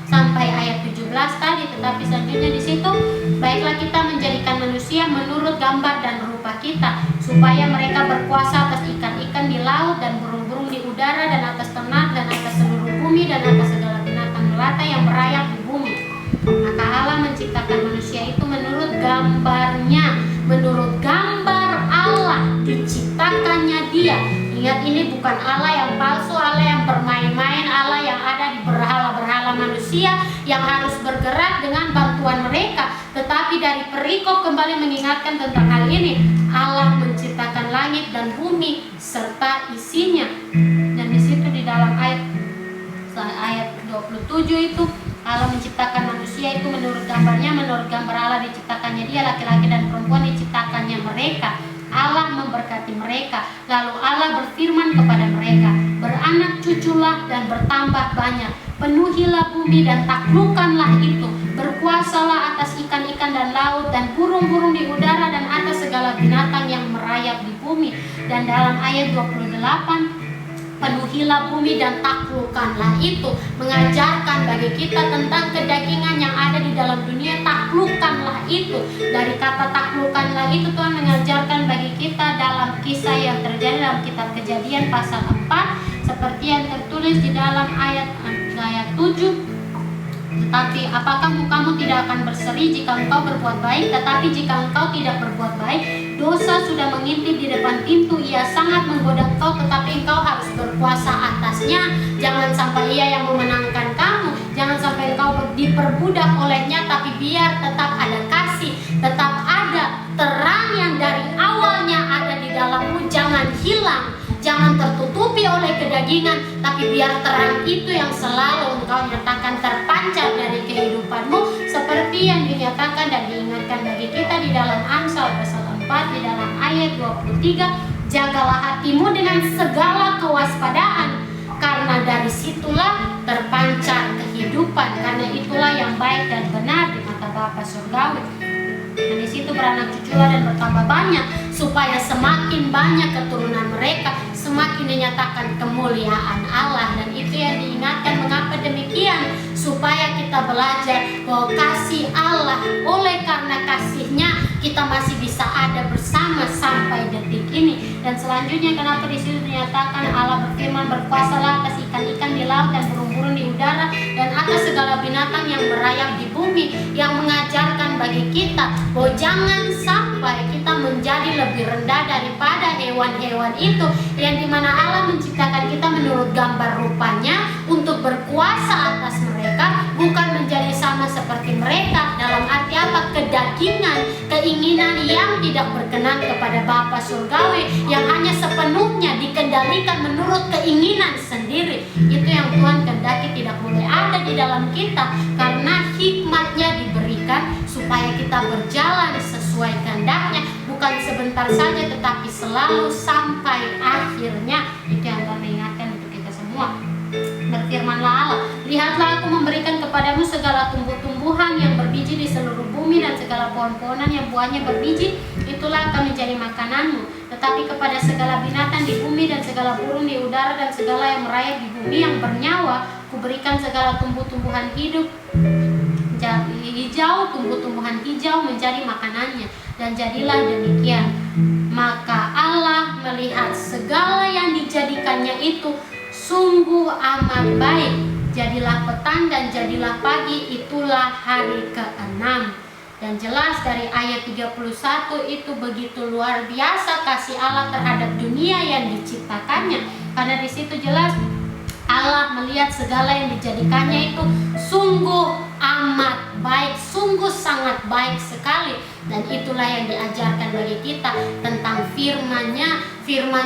S1: sampai ayat 17 tadi. Tetapi selanjutnya di situ, baiklah kita menjadikan manusia menurut gambar dan rupa kita, supaya mereka berkuasa atas ikan-ikan di laut dan burung-burung di udara dan atas ternak dan atas seluruh bumi dan atas segala binatang melata yang merayap di bumi. Maka Allah menciptakan manusia itu menurut gambarnya, menurut gambar Allah diciptakannya dia. Ingat, ini bukan Allah yang palsu, Allah yang bermain-main, Allah yang ada di berhala-berhala manusia yang harus bergerak dengan bantuan mereka. Tetapi dari perikop kembali mengingatkan tentang hal ini. Allah menciptakan langit dan bumi serta isinya. Dan di situ di dalam ayat 27 itu Allah menciptakan manusia itu menurut gambarnya, menurut gambar Allah diciptakannya dia, laki-laki dan perempuan diciptakannya mereka. Allah memberkati mereka. Lalu Allah berfirman kepada mereka, beranak cuculah dan bertambah banyak, penuhilah bumi dan taklukkanlah itu, berkuasalah atas ikan-ikan dan laut dan burung-burung di udara dan atas segala binatang yang merayap di bumi. Dan dalam ayat 28, penuhilah bumi dan taklukkanlah itu, mengajarkan bagi kita tentang kedagingan yang ada di dalam dunia. Taklukkanlah itu, dari kata taklukkanlah itu Tuhan mengajarkan bagi kita dalam kisah yang terjadi dalam kitab Kejadian pasal 4, seperti yang tertulis di dalam ayat 7. Tetapi apakah mukamu tidak akan berseri jika engkau berbuat baik? Tetapi jika engkau tidak berbuat baik, dosa sudah mengintip di depan pintu. Ia sangat menggoda engkau, tetapi engkau harus berkuasa atasnya. Jangan sampai ia yang memenangkan kamu. Jangan sampai engkau diperbudak olehnya, tapi biar tetap ada kasih, tetap ada terang yang dari awalnya ada di dalammu. Jangan hilang, jangan tertutupi oleh kedagingan, tapi biar terang itu yang selalu engkau nyatakan terpancar dari kehidupanmu, seperti yang dinyatakan dan diingatkan bagi kita di dalam Amsal pasal 4 di dalam ayat 23. Jagalah hatimu dengan segala kewaspadaan, karena dari situlah terpancar kehidupan, karena itulah yang baik dan benar di mata Bapa surgawi. Dan di situ beranak cuculah dan bertambah banyak, supaya semakin banyak keturunan mereka, semakin dinyatakan kemuliaan Allah. Dan itu yang diingatkan. Mengapa demikian? Supaya kita belajar bahwa kasih Allah, oleh karena kasihnya kita masih bisa ada bersama sampai detik ini. Dan selanjutnya kenapa di situ dinyatakan Allah berfirman, berkuasalah atas ikan-ikan di laut dan burung-burung di udara dan atas segala binatang yang merayap di bumi, yang mengajarkan bagi kita bahwa jangan sampai kita menjadi lebih rendah daripada hewan-hewan itu, yang dimana Allah menciptakan kita menurut gambar rupanya untuk berkuasa atas mereka, berkenan kepada Bapa Surgawi yang hanya sepenuhnya dikendalikan menurut keinginan sendiri. Itu yang Tuhan kehendaki tidak boleh ada di dalam kita, karena hikmatnya diberikan supaya kita berjalan sesuai kehendaknya, bukan sebentar saja tetapi selalu sampai akhirnya. Itu yang Tuhan ingatkan untuk kita semua. Berfirmanlah Allah, lihatlah aku memberikan kepadamu segala tumbuh-tumbuhan yang berbiji di seluruh bumi dan segala pohon-pohonan yang buahnya berbiji, itulah akan menjadi makananmu. Tetapi kepada segala binatang di bumi dan segala burung di udara dan segala yang merayap di bumi yang bernyawa, kuberikan segala tumbuh-tumbuhan hidup hijau, tumbuh-tumbuhan hijau menjadi makanannya. Dan jadilah demikian. Maka Allah melihat segala yang dijadikannya itu sungguh amat baik. Jadilah petang dan jadilah pagi, itulah hari ke-6. Dan jelas dari ayat 31 itu begitu luar biasa kasih Allah terhadap dunia yang diciptakannya. Karena di situ jelas Allah melihat segala yang dijadikannya itu sungguh amat baik, sungguh sangat baik sekali. Dan itulah yang diajarkan bagi kita tentang firman-Nya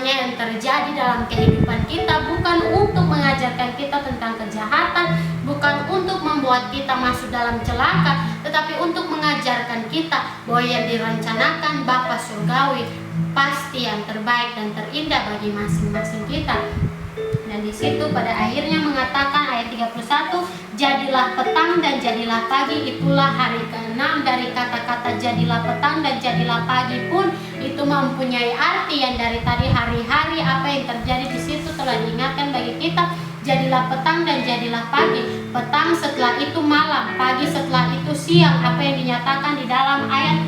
S1: yang terjadi dalam kehidupan kita, bukan untuk mengajarkan kita tentang kejahatan, bukan untuk membuat kita masuk dalam celaka, tetapi untuk mengajarkan kita bahwa yang direncanakan Bapa Surgawi pasti yang terbaik dan terindah bagi masing-masing kita. Dan di situ pada akhirnya mengatakan ayat 31, jadilah petang dan jadilah pagi, itulah hari ke-6. Dari kata-kata jadilah petang dan jadilah pagi pun itu mempunyai arti yang dari tadi hari-hari apa yang terjadi di situ telah diingatkan bagi kita. Jadilah petang dan jadilah pagi. Petang setelah itu malam, pagi setelah itu siang. Apa yang dinyatakan di dalam ayat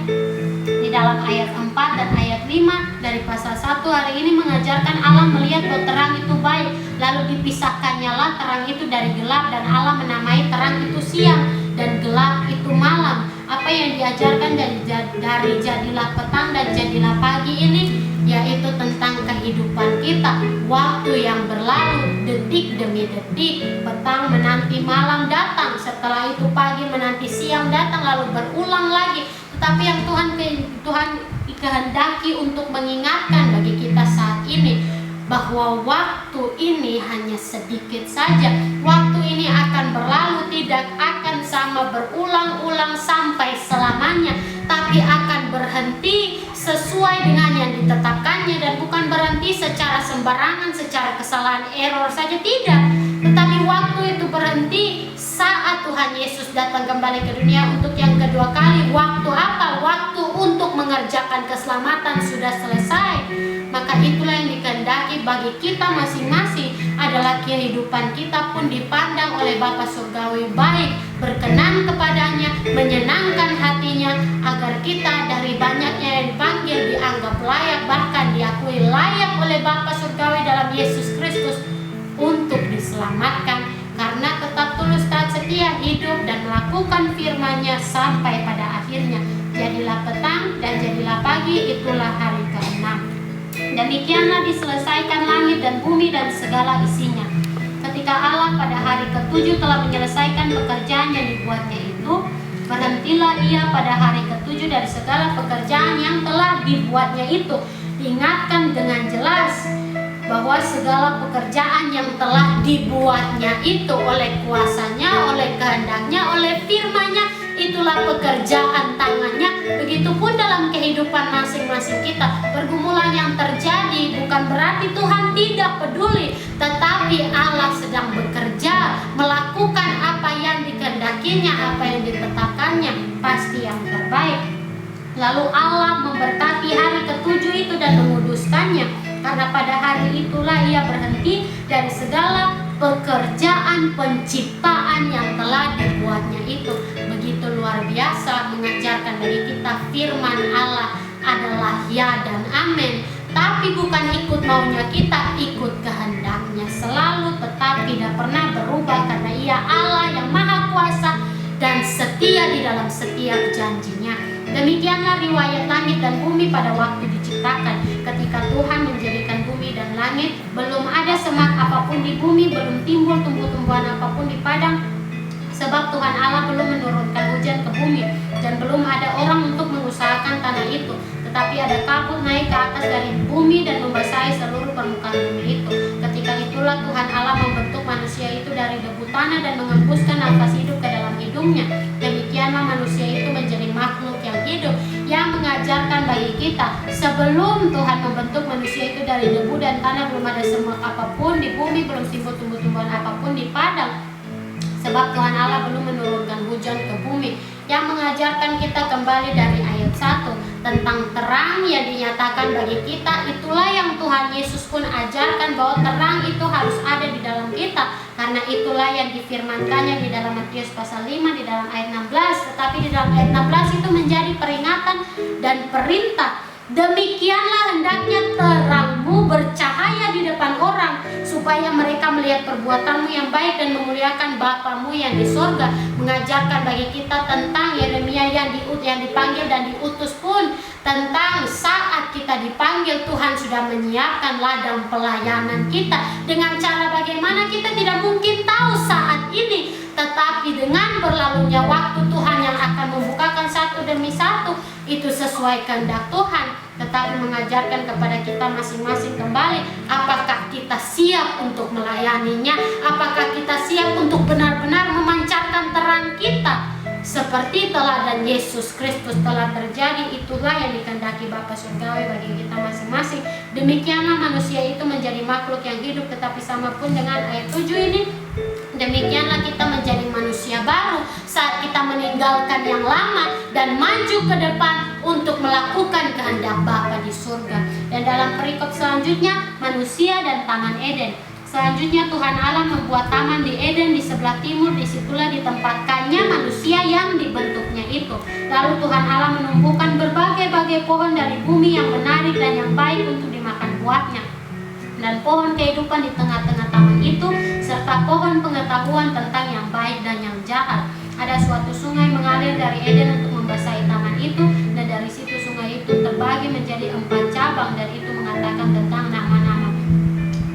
S1: 4 dan ayat 5 dari pasal 1 hari ini mengajarkan Allah melihat bahwa terang itu baik, lalu dipisahkannyalah terang itu dari gelap, dan Allah menamai terang itu siang dan gelap itu malam. Apa yang diajarkan dari jadilah petang dan jadilah pagi ini, yaitu tentang kehidupan kita, waktu yang berlalu detik demi detik. Petang menanti malam datang, setelah itu pagi menanti siang datang, lalu berulang lagi. Tetapi yang Tuhan kehendaki untuk mengingatkan bagi kita saat ini, bahwa waktu ini hanya sedikit saja. Waktu ini akan berlalu, tidak akan sama berulang-ulang sampai selamanya, tapi akan berhenti sesuai dengan yang ditetapkannya, dan bukan berhenti secara sembarangan, secara kesalahan error saja, tidak. Tetapi waktu itu berhenti saat Tuhan Yesus datang kembali ke dunia untuk yang kedua kali. Waktu apa? Waktu untuk mengerjakan keselamatan sudah selesai. Maka itulah yang dikehendaki bagi kita masing-masing, adalah kehidupan kita pun dipandang oleh Bapa Surgawi baik, berkenan kepadanya, menyenangkan hatinya, agar kita dari banyaknya yang dipanggil dianggap layak, bahkan diakui layak oleh Bapa Surgawi dalam Yesus Kristus untuk diselamatkan, karena tetap tulus taat setia hidup dan melakukan firman-Nya sampai pada akhirnya. Jadilah petang dan jadilah pagi, itulah hari ke-6. Demikianlah diselesaikan langit dan bumi dan segala isinya. Ketika Allah pada hari ke-7 telah menyelesaikan pekerjaan yang dibuatnya itu, berhentilah Ia pada hari ke-7 dari segala pekerjaan yang telah dibuatnya itu. Diingatkan dengan jelas bahwa segala pekerjaan yang telah dibuatnya itu oleh kuasanya, oleh kehendaknya, oleh firman-Nya, itulah pekerjaan tangannya. Begitupun dalam kehidupan masing-masing kita, pergumulan yang terjadi bukan berarti Tuhan tidak peduli, tetapi Allah sedang bekerja, melakukan apa yang dikehendakinya, apa yang ditetapkannya, pasti yang terbaik. Lalu Allah memberkati hari ke-7 itu dan menguduskannya, karena pada hari itulah Ia berhenti dari segala pekerjaan penciptaan yang telah dibuatnya itu. Begitu luar biasa mengajarkan bagi kita firman Allah adalah ya dan amin. Tapi bukan ikut maunya kita, ikut kehendaknya selalu, tetap tidak pernah berubah, karena Ia Allah yang maha kuasa dan setia di dalam setiap janjinya. Demikianlah riwayat langit dan bumi pada waktu diciptakan. Ketika Tuhan menjadikan bumi dan langit, belum ada semak apapun di bumi, belum timbul tumbuh-tumbuhan apapun di padang, sebab Tuhan Allah belum menurunkan hujan ke bumi, dan belum ada orang untuk mengusahakan tanah itu. tetapi ada kabut naik ke atas dari bumi dan membasahi seluruh permukaan bumi itu. Ketika itulah Tuhan Allah membentuk manusia itu dari debu tanah dan mengembuskan nafas hidup ke dalam hidungnya. Demikianlah manusia itu menjadi makhluk yang hidup, yang mengajarkan bagi kita. Sebelum Tuhan membentuk manusia itu dari debu dan tanah, belum ada semut apapun di bumi, belum timbul tumbuh-tumbuhan apapun di padang. Sebab Tuhan Allah belum menurunkan hujan ke bumi. Yang mengajarkan kita kembali dari ayat 1 tentang terang yang dinyatakan bagi kita. Itulah yang Tuhan Yesus pun ajarkan, bahwa terang itu harus ada di dalam kita. Karena itulah yang difirmankannya di dalam Matius pasal 5 di dalam ayat 16. Tetapi di dalam ayat 16 itu menjadi peringatan dan perintah. Demikianlah hendaknya terangmu bercahaya di depan orang, supaya mereka melihat perbuatanmu yang baik dan memuliakan Bapamu yang di sorga. Mengajarkan bagi kita tentang Yeremia yang dipanggil dan diutus pun, tentang saat kita dipanggil, Tuhan sudah menyiapkan ladang pelayanan kita. Dengan cara bagaimana kita tidak mungkin tahu saat ini, tetapi dengan berlalunya waktu Tuhan yang akan membukakan satu demi satu, itu sesuai kehendak Tuhan. Tetapi mengajarkan kepada kita masing-masing kembali, apakah kita siap untuk melayaninya? Apakah kita siap untuk benar-benar memancarkan terang kita seperti teladan Yesus Kristus telah terjadi? Itulah yang dikehendaki Bapa Surgawi bagi kita masing-masing. Demikianlah manusia itu menjadi makhluk yang hidup. Tetapi sama pun dengan ayat 7 ini, demikianlah kita menjadi manusia baru saat kita meninggalkan yang lama dan maju ke depan untuk melakukan kehendak Bapa di surga. Dan dalam perikop selanjutnya, manusia dan Taman Eden. Selanjutnya Tuhan Allah membuat taman di Eden di sebelah timur. Disitulah ditempatkannya manusia yang dibentuknya itu. Lalu Tuhan Allah menumbuhkan berbagai-bagai pohon dari bumi yang menarik dan yang baik untuk dimakan buahnya, dan pohon kehidupan di tengah-tengah taman itu, serta pohon pengetahuan tentang yang baik dan yang jahat. Ada suatu sungai mengalir dari Eden untuk membasahi taman itu, dan dari situ sungai itu terbagi menjadi 4 cabang, dan itu mengatakan tentang nama-nama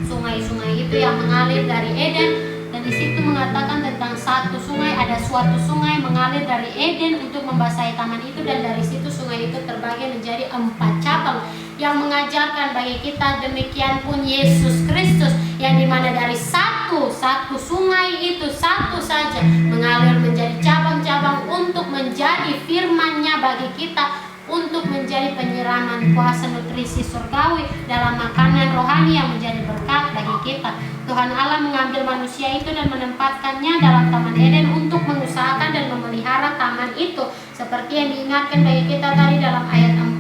S1: sungai-sungai itu yang mengalir dari Eden. Dan di situ mengatakan tentang satu sungai, ada suatu sungai mengalir dari Eden untuk membasahi taman itu, dan dari situ sungai itu terbagi menjadi 4 cabang, yang mengajarkan bagi kita. Demikian pun Yesus Kristus, yang dimana dari satu sungai itu satu saja mengalir menjadi cabang-cabang untuk menjadi firman-Nya bagi kita, untuk menjadi penyiraman kuasa nutrisi surgawi dalam makanan rohani yang menjadi berkat bagi kita. Tuhan Allah mengambil manusia itu dan menempatkannya dalam Taman Eden untuk mengusahakan dan memelihara taman itu, seperti yang diingatkan bagi kita tadi dalam ayat 4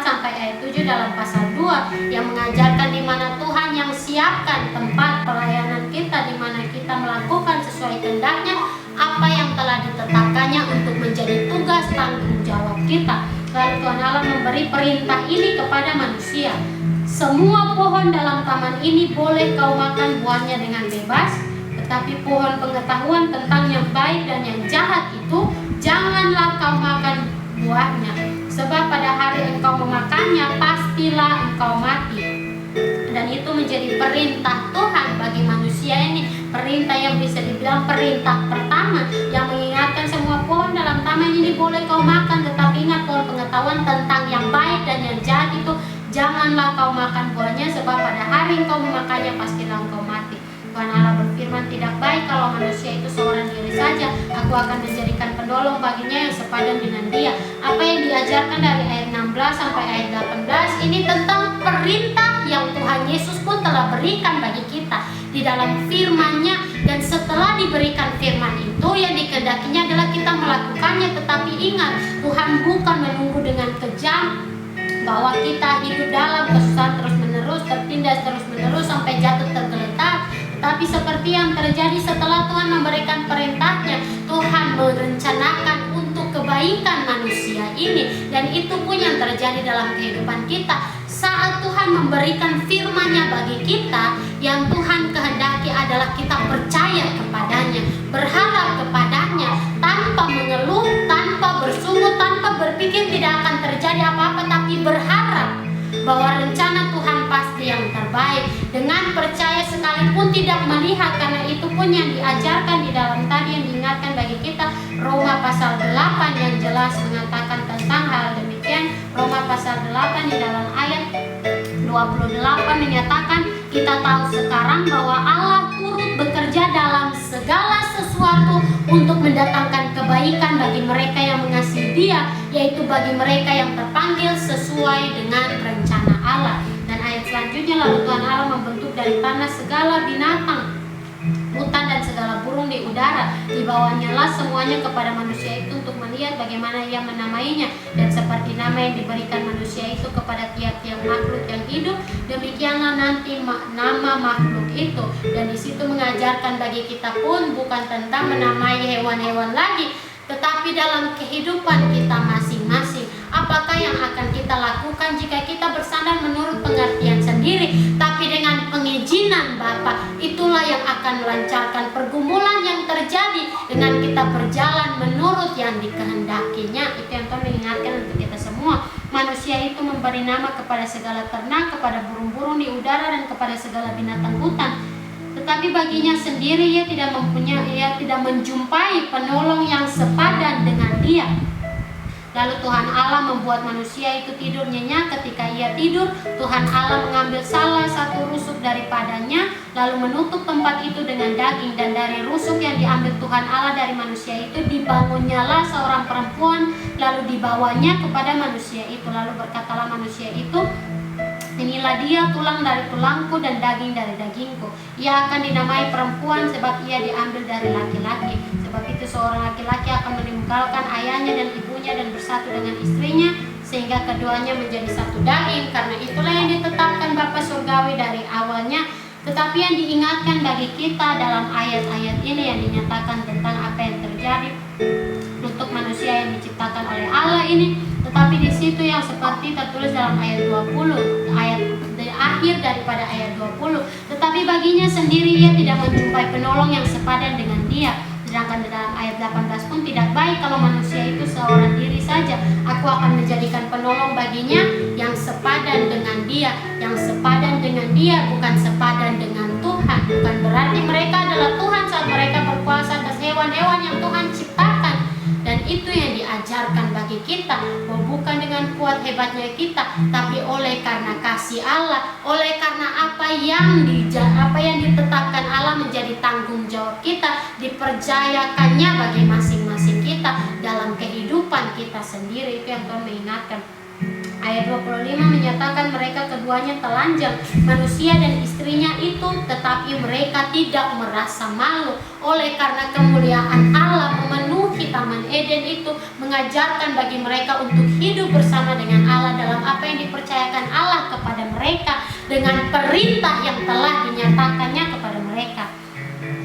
S1: sampai ayat 7 dalam pasal 2, yang mengajarkan di mana Tuhan yang siapkan tempat pelayanan kita, di mana kita melakukan sesuai kehendak-Nya apa yang telah ditetapkannya untuk menjadi tugas tanggung jawab kita. Lalu Tuhan Allah memberi perintah ini kepada manusia. Semua pohon dalam taman ini boleh kau makan buahnya dengan bebas, tetapi pohon pengetahuan tentang yang baik dan yang jahat itu janganlah kau makan buahnya, sebab pada hari engkau memakannya pastilah engkau mati. Dan itu menjadi perintah Tuhan bagi manusia ini, perintah yang bisa dibilang perintah pertama, yang mengingatkan semua pohon dalam taman ini boleh kau makan, tetapi ingat pohon pengetahuan tentang yang baik dan yang jahat itu janganlah kau makan buahnya, sebab pada hari engkau memakannya pastilah engkau mati. Tuhan Allah berfirman, tidak baik kalau manusia itu seorang diri saja. Aku akan menjadikan penolong baginya yang sepadan dengan dia. Apa yang diajarkan dari ayat 16 sampai ayat 18 ini tentang perintah yang Tuhan Yesus pun telah berikan bagi kita di dalam firman-Nya. Dan setelah diberikan firman itu, yang dikehendakinya adalah kita melakukannya. Tetapi ingat, Tuhan bukan menunggu dengan kejam bahwa kita hidup dalam kesusahan terus-menerus, tertindas terus-menerus sampai jatuh tergeletak. Tapi seperti yang terjadi setelah Tuhan memberikan perintahnya, Tuhan merencanakan untuk kebaikan manusia ini. Dan itu pun yang terjadi dalam kehidupan kita. Saat Tuhan memberikan firman-Nya bagi kita, yang Tuhan kehendaki adalah kita percaya kepadanya, berharap kepadanya, tanpa mengeluh, tanpa bersungut, tanpa berpikir tidak akan terjadi apa-apa, tapi berharap bahwa rencana Tuhan pasti yang terbaik, dengan percaya sekalipun tidak melihat. Karena itu pun yang diajarkan di dalam tadi yang diingatkan bagi kita, Roma pasal 8 yang jelas mengatakan tentang tentang hal demikian. Roma pasal 8 di dalam ayat 28 menyatakan, kita tahu sekarang bahwa Allah turut bekerja dalam segala sesuatu untuk mendatangkan kebaikan bagi mereka yang mengasihi Dia, yaitu bagi mereka yang terpanggil sesuai dengan rencana Allah. Dan ayat selanjutnya, lalu Tuhan Allah membentuk dari tanah segala binatang hutan dan segala burung di udara, dibawanya lah semuanya kepada manusia itu untuk melihat bagaimana ia menamainya. Dan seperti nama yang diberikan manusia itu kepada tiap-tiap makhluk yang hidup, demikianlah nanti nama makhluk itu. Dan di situ mengajarkan bagi kita pun bukan tentang menamai hewan-hewan lagi, tetapi dalam kehidupan kita masing-masing, apakah yang akan kita lakukan jika kita bersandar menurut pengertian sendiri, tapi dengan pengizinan Bapa, itulah yang akan melancarkan pergumulan yang terjadi dengan kita berjalan menurut yang dikehendakinya. Itu yang Tuhan mengingatkan untuk kita semua. Manusia itu memberi nama kepada segala ternak, kepada burung-burung di udara, dan kepada segala binatang hutan. Tetapi baginya sendiri ia tidak menjumpai penolong yang sepadan dengan dia. Lalu Tuhan Allah membuat manusia itu tidur nyenyak. Ketika ia tidur, Tuhan Allah mengambil salah satu rusuk daripadanya, lalu menutup tempat itu dengan daging. Dan dari rusuk yang diambil Tuhan Allah dari manusia itu, dibangunnyalah seorang perempuan, lalu dibawanya kepada manusia itu. Lalu berkatalah manusia itu, inilah dia, tulang dari tulangku dan daging dari dagingku. Ia akan dinamai perempuan sebab ia diambil dari laki-laki. Sebab itu seorang laki-laki akan meninggalkan ayahnya dan ibunya dan bersatu dengan istrinya, sehingga keduanya menjadi satu daging. Karena itulah yang ditetapkan Bapa Surgawi dari awalnya. Tetapi yang diingatkan bagi kita dalam ayat-ayat ini yang dinyatakan tentang apa yang terjadi untuk manusia yang diciptakan oleh Allah ini. Tetapi di situ yang seperti tertulis dalam ayat 20, ayat akhir daripada ayat 20, tetapi baginya sendiri ia tidak menjumpai penolong yang sepadan dengan dia. Sedangkan di dalam ayat 18 pun, tidak baik kalau manusia itu seorang diri saja. Aku akan menjadikan penolong baginya yang sepadan dengan dia. Yang sepadan dengan dia bukan sepadan dengan Tuhan. Bukan berarti mereka adalah Tuhan saat mereka berkuasa atas hewan-hewan yang Tuhan ciptakan. Dan itu yang diajarkan bagi kita, bahwa bukan dengan kuat hebatnya kita, tapi oleh karena kasih Allah, oleh karena apa yang ditetapkan Allah menjadi tanggung jawab kita, dipercayakannya bagi masing-masing kita dalam kehidupan kita sendiri. Itu yang Tuhan mengingatkan. Ayat 25 menyatakan mereka keduanya telanjang, manusia dan istrinya itu, tetapi mereka tidak merasa malu. Oleh karena kemuliaan Allah memenuhi Taman Eden itu, mengajarkan bagi mereka untuk hidup bersama dengan Allah dalam apa yang dipercayakan Allah kepada mereka dengan perintah yang telah dinyatakannya kepada mereka.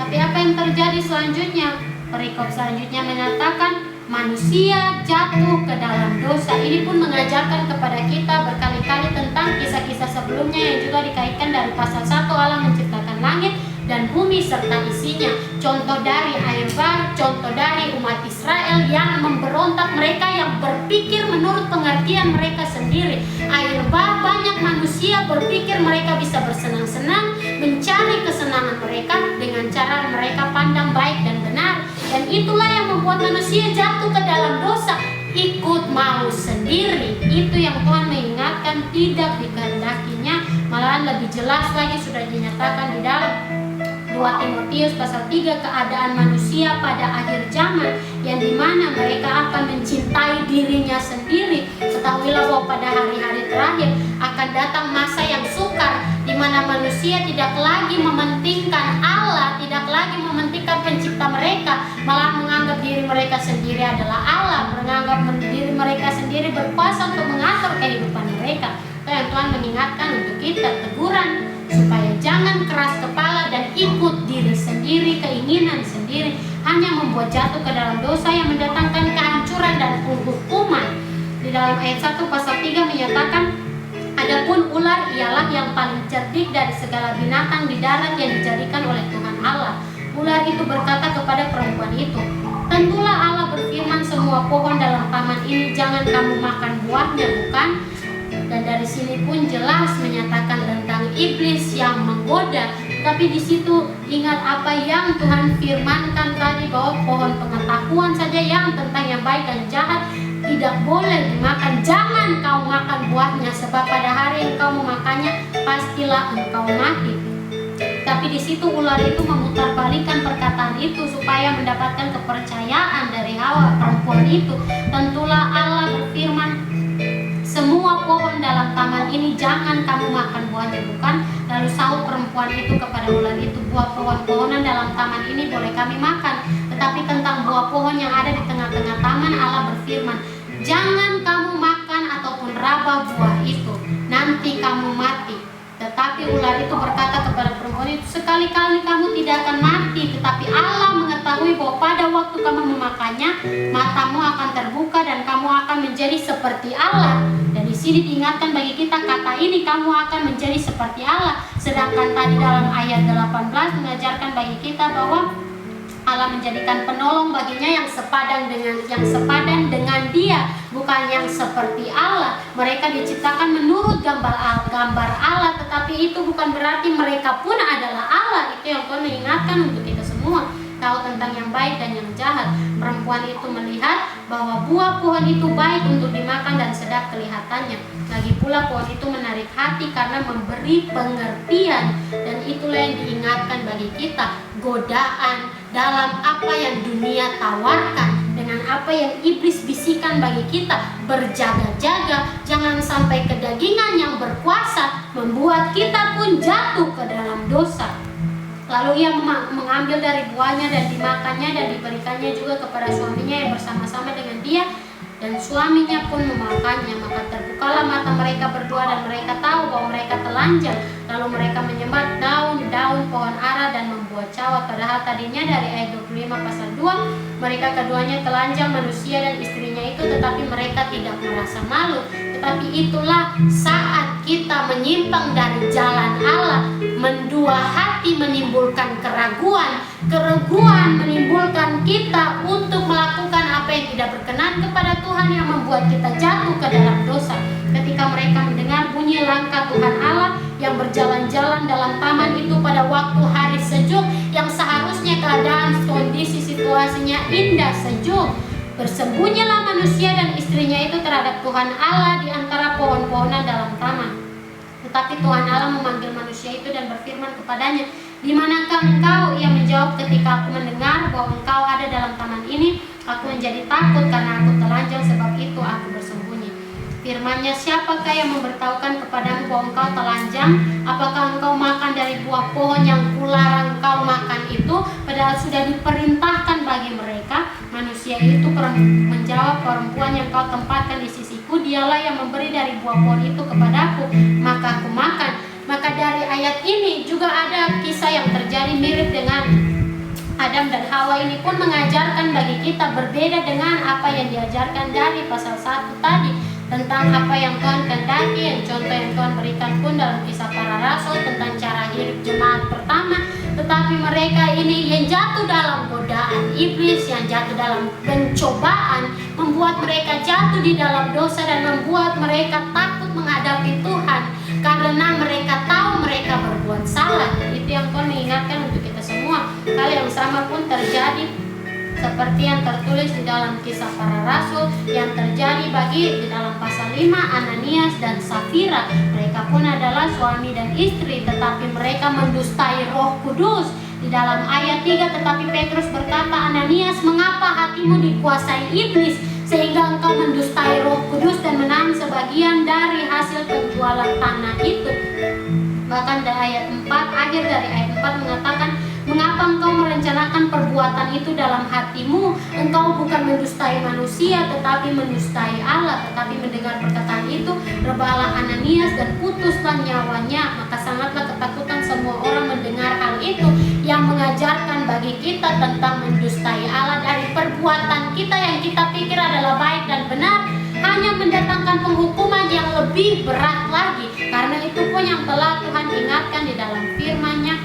S1: Tapi apa yang terjadi selanjutnya? Perikop selanjutnya menyatakan manusia jatuh ke dalam dosa. Ini pun mengajarkan kepada kita berkali-kali tentang kisah-kisah sebelumnya yang juga dikaitkan dari pasal 1 Allah menciptakan langit dan bumi serta isinya. Contoh dari air bah, contoh dari umat Israel yang memberontak, mereka yang berpikir menurut pengertian mereka sendiri. Air bah, banyak manusia berpikir mereka bisa bersenang-senang, mencari kesenangan mereka dengan cara mereka pandang baik dan benar. Dan itulah yang membuat manusia jatuh ke dalam dosa, ikut mau sendiri. Itu yang Tuhan mengingatkan, tidak dikehendakinya. Malahan lebih jelas lagi sudah dinyatakan di dalam 2 Timotius pasal 3, keadaan manusia pada akhir zaman, yang dimana mereka akan mencintai dirinya sendiri. Ketahuilah bahwa pada hari-hari terakhir akan datang masa yang sukar, di mana manusia tidak lagi mementingkan Allah, tidak lagi mementingkan pencipta mereka, malah menganggap diri mereka sendiri adalah Allah, menganggap diri mereka sendiri berkuasa untuk mengatur kehidupan mereka. Itu yang Tuhan mengingatkan untuk kita, teguran supaya jangan keras kepala dan ikut diri sendiri, keinginan sendiri, hanya membuat jatuh ke dalam dosa yang mendatangkan kehancuran dan hukuman. Di dalam ayat 1 pasal 3 menyatakan, adapun ular ialah yang paling cerdik dari segala binatang di darat yang dijadikan oleh Tuhan Allah. Ular itu berkata kepada perempuan itu, tentulah Allah berfirman, semua pohon dalam taman ini jangan kamu makan buahnya, bukan? Dan dari sini pun jelas menyatakan tentang iblis yang menggoda Tapi di situ ingat apa yang Tuhan firmankan tadi, bahwa pohon pengetahuan saja yang tentang yang baik dan jahat tidak boleh dimakan. Jangan kau makan buahnya, sebab pada hari yang kau memakannya pastilah engkau mati. Tapi di situ ular itu memutarbalikkan perkataan itu supaya mendapatkan kepercayaan dari Hawa perempuan itu. Tentulah Allah berfirman, semua pohon dalam taman ini jangan kamu makan buahnya, bukan? Lalu sahut perempuan itu kepada ular itu, buah pohon-pohonan dalam taman ini boleh kami makan, tetapi tentang buah pohon yang ada di tengah-tengah taman Allah berfirman, jangan kamu makan ataupun raba buah itu, nanti kamu mati. Tetapi ular itu berkata kepada perempuan itu, sekali-kali kamu tidak akan mati, tetapi Allah mengetahui bahwa pada waktu kamu memakannya, matamu akan terbuka dan kamu akan menjadi seperti Allah. Dan di sini diingatkan bagi kita kata ini, kamu akan menjadi seperti Allah. Sedangkan tadi dalam ayat 18 mengajarkan bagi kita bahwa Allah menjadikan penolong baginya yang sepadan dengan dia, bukan yang seperti Allah. Mereka diciptakan menurut gambar Allah, tetapi itu bukan berarti mereka pun adalah Allah. Itu yang Tuhan mengingatkan untuk kita semua, tahu tentang yang baik dan yang jahat. Perempuan itu melihat bahwa buah pohon itu baik untuk dimakan dan sedap kelihatannya. Lagi pula pohon itu menarik hati karena memberi pengertian, dan itulah yang diingatkan bagi kita, godaan dalam apa yang dunia tawarkan, dengan apa yang iblis bisikan bagi kita, berjaga-jaga jangan sampai kedagingan yang berkuasa membuat kita pun jatuh ke dalam dosa. Lalu ia mengambil dari buahnya dan dimakannya, dan diberikannya juga kepada suaminya yang bersama-sama dengan dia, dan suaminya pun memakannya. Maka terbukalah mata mereka berdua dan mereka tahu bahwa mereka telanjang. Lalu mereka menyembat daun-daun pohon ara dan membuat cawat. Padahal tadinya dari ayat 25 pasal 2, mereka keduanya telanjang, manusia dan istrinya itu, tetapi mereka tidak merasa malu. Tetapi itulah saat kita menyimpang dari jalan Allah, mendua hati menimbulkan keraguan menimbulkan kita untuk melakukan apa yang tidak berkenan kepada Tuhan, yang membuat kita jatuh ke dalam dosa. Ketika mereka mendengar bunyi langkah Tuhan Allah yang berjalan-jalan dalam taman itu pada waktu hari sejuk, yang seharusnya keadaan kondisi situasinya indah sejuk, bersembunyilah manusia dan istrinya itu terhadap Tuhan Allah di antara pohon-pohonan dalam taman. Tetapi Tuhan Allah memanggil manusia itu dan berfirman kepadanya, di manakah engkau? Ia menjawab, ketika aku mendengar bahwa engkau ada dalam taman ini, aku menjadi takut karena aku telanjang, sebab itu aku bersembunyi. Firman-Nya, siapakah yang memberitahukan kepadamu bahwa engkau telanjang? Apakah engkau makan dari buah pohon yang kularang engkau makan itu? Padahal sudah diperintahkan bagi mereka. Manusia itu menjawab, perempuan yang kau tempatkan di sisiku, dialah yang memberi dari buah pohon itu kepadaku, maka aku makan. Maka dari ayat ini juga ada kisah yang terjadi mirip dengan Adam dan Hawa. Ini pun mengajarkan bagi kita berbeda dengan apa yang diajarkan dari pasal 1 tadi, tentang apa yang Tuhan kehendaki, yang contoh yang Tuhan berikan pun dalam Kisah Para Rasul tentang cara hidup jemaat pertama. Tetapi mereka ini yang jatuh dalam godaan iblis, yang jatuh dalam pencobaan, membuat mereka jatuh di dalam dosa dan membuat mereka takut menghadapi Tuhan karena mereka tahu mereka berbuat salah. Itu yang Tuhan mengingatkan untuk kita semua. Hal yang sama pun terjadi seperti yang tertulis di dalam Kisah Para Rasul, yang terjadi di dalam pasal 5, Ananias dan Safira. Mereka pun adalah suami dan istri, tetapi mereka mendustai Roh Kudus. Di dalam ayat 3, tetapi Petrus berkata, Ananias, mengapa hatimu dikuasai iblis sehingga engkau mendustai Roh Kudus dan menahan sebagian dari hasil penjualan tanah itu? Bahkan dari ayat 4, akhir dari ayat 4 mengatakan, mengapa engkau merencanakan perbuatan itu dalam hatimu? Engkau bukan mendustai manusia, tetapi mendustai Allah. Tetapi mendengar perkataan itu, rebahlah Ananias dan putuslah nyawanya. Maka sangatlah ketakutan semua orang mendengar hal itu, yang mengajarkan bagi kita tentang mendustai Allah. Dari perbuatan kita yang kita pikir adalah baik dan benar, hanya mendatangkan penghukuman yang lebih berat lagi. Karena itu pun yang telah Tuhan ingatkan di dalam firman-Nya,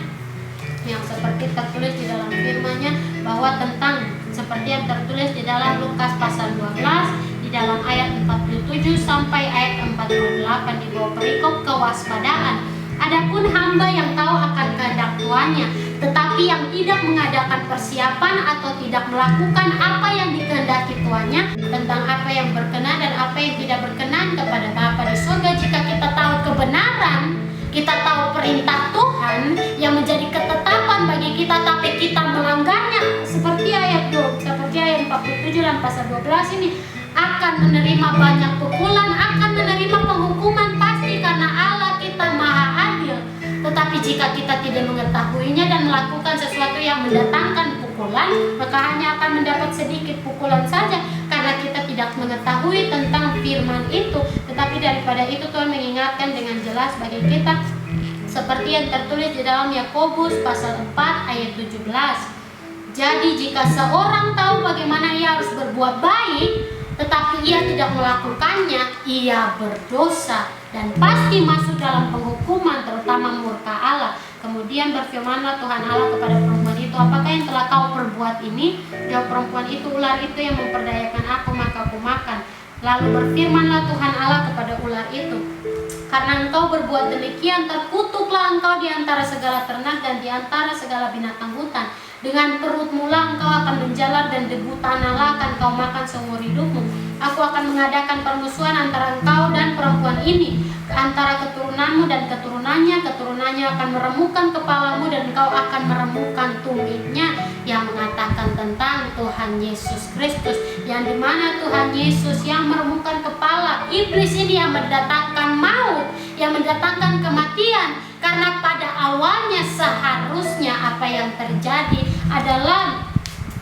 S1: yang seperti tertulis di dalam firman-Nya, bahwa tentang seperti yang tertulis di dalam Lukas pasal 12 di dalam ayat 47 sampai ayat 48 di bawah perikop kewaspadaan. Adapun hamba yang tahu akan kehendak tuannya, tetapi yang tidak mengadakan persiapan atau tidak melakukan apa yang dikehendaki tuannya, tentang apa yang berkenan dan apa yang tidak berkenan kepada Bapa di surga. Jika kita tahu kebenaran, kita tahu perintah Tuhan yang menjadi ketetapan bagi kita, tapi kita melanggarnya, seperti ayat 47 dan pasal 12 ini, akan menerima banyak pukulan, akan menerima penghukuman pasti, karena Allah kita maha adil. Tetapi jika kita tidak mengetahuinya dan melakukan sesuatu yang mendatangkan pukulan, maka hanya akan mendapat sedikit pukulan saja, karena kita tidak mengetahui tentang firman itu. Tetapi daripada itu Tuhan mengingatkan dengan jelas bagi kita, seperti yang tertulis di dalam Yakobus pasal 4 ayat 17. Jadi jika seorang tahu bagaimana ia harus berbuat baik, tetapi ia tidak melakukannya, ia berdosa dan pasti masuk dalam penghukuman, terutama murka Allah. Kemudian berfirmanlah Tuhan Allah kepada perempuan itu, apakah yang telah kau perbuat ini? Jawab perempuan itu, ular itu yang memperdayakan aku, maka aku makan. Lalu berfirmanlah Tuhan Allah kepada ular itu, karena engkau berbuat demikian, terkutuklah engkau di antara segala ternak dan di antara segala binatang hutan. Dengan perutmu lah engkau akan menjalar, dan debu tanahlah akan kau makan seumur hidupmu. Aku akan mengadakan permusuhan antara engkau dan perempuan ini, antara keturunanmu dan keturunannya. Keturunannya akan meremukkan kepalamu dan engkau akan meremukkan tumitnya. Yang mengatakan tentang Tuhan Yesus Kristus, yang dimana Tuhan Yesus yang meremukkan kepala iblis ini, yang mendatangkan maut, yang mendatangkan kematian. Karena pada awalnya seharusnya apa yang terjadi adalah,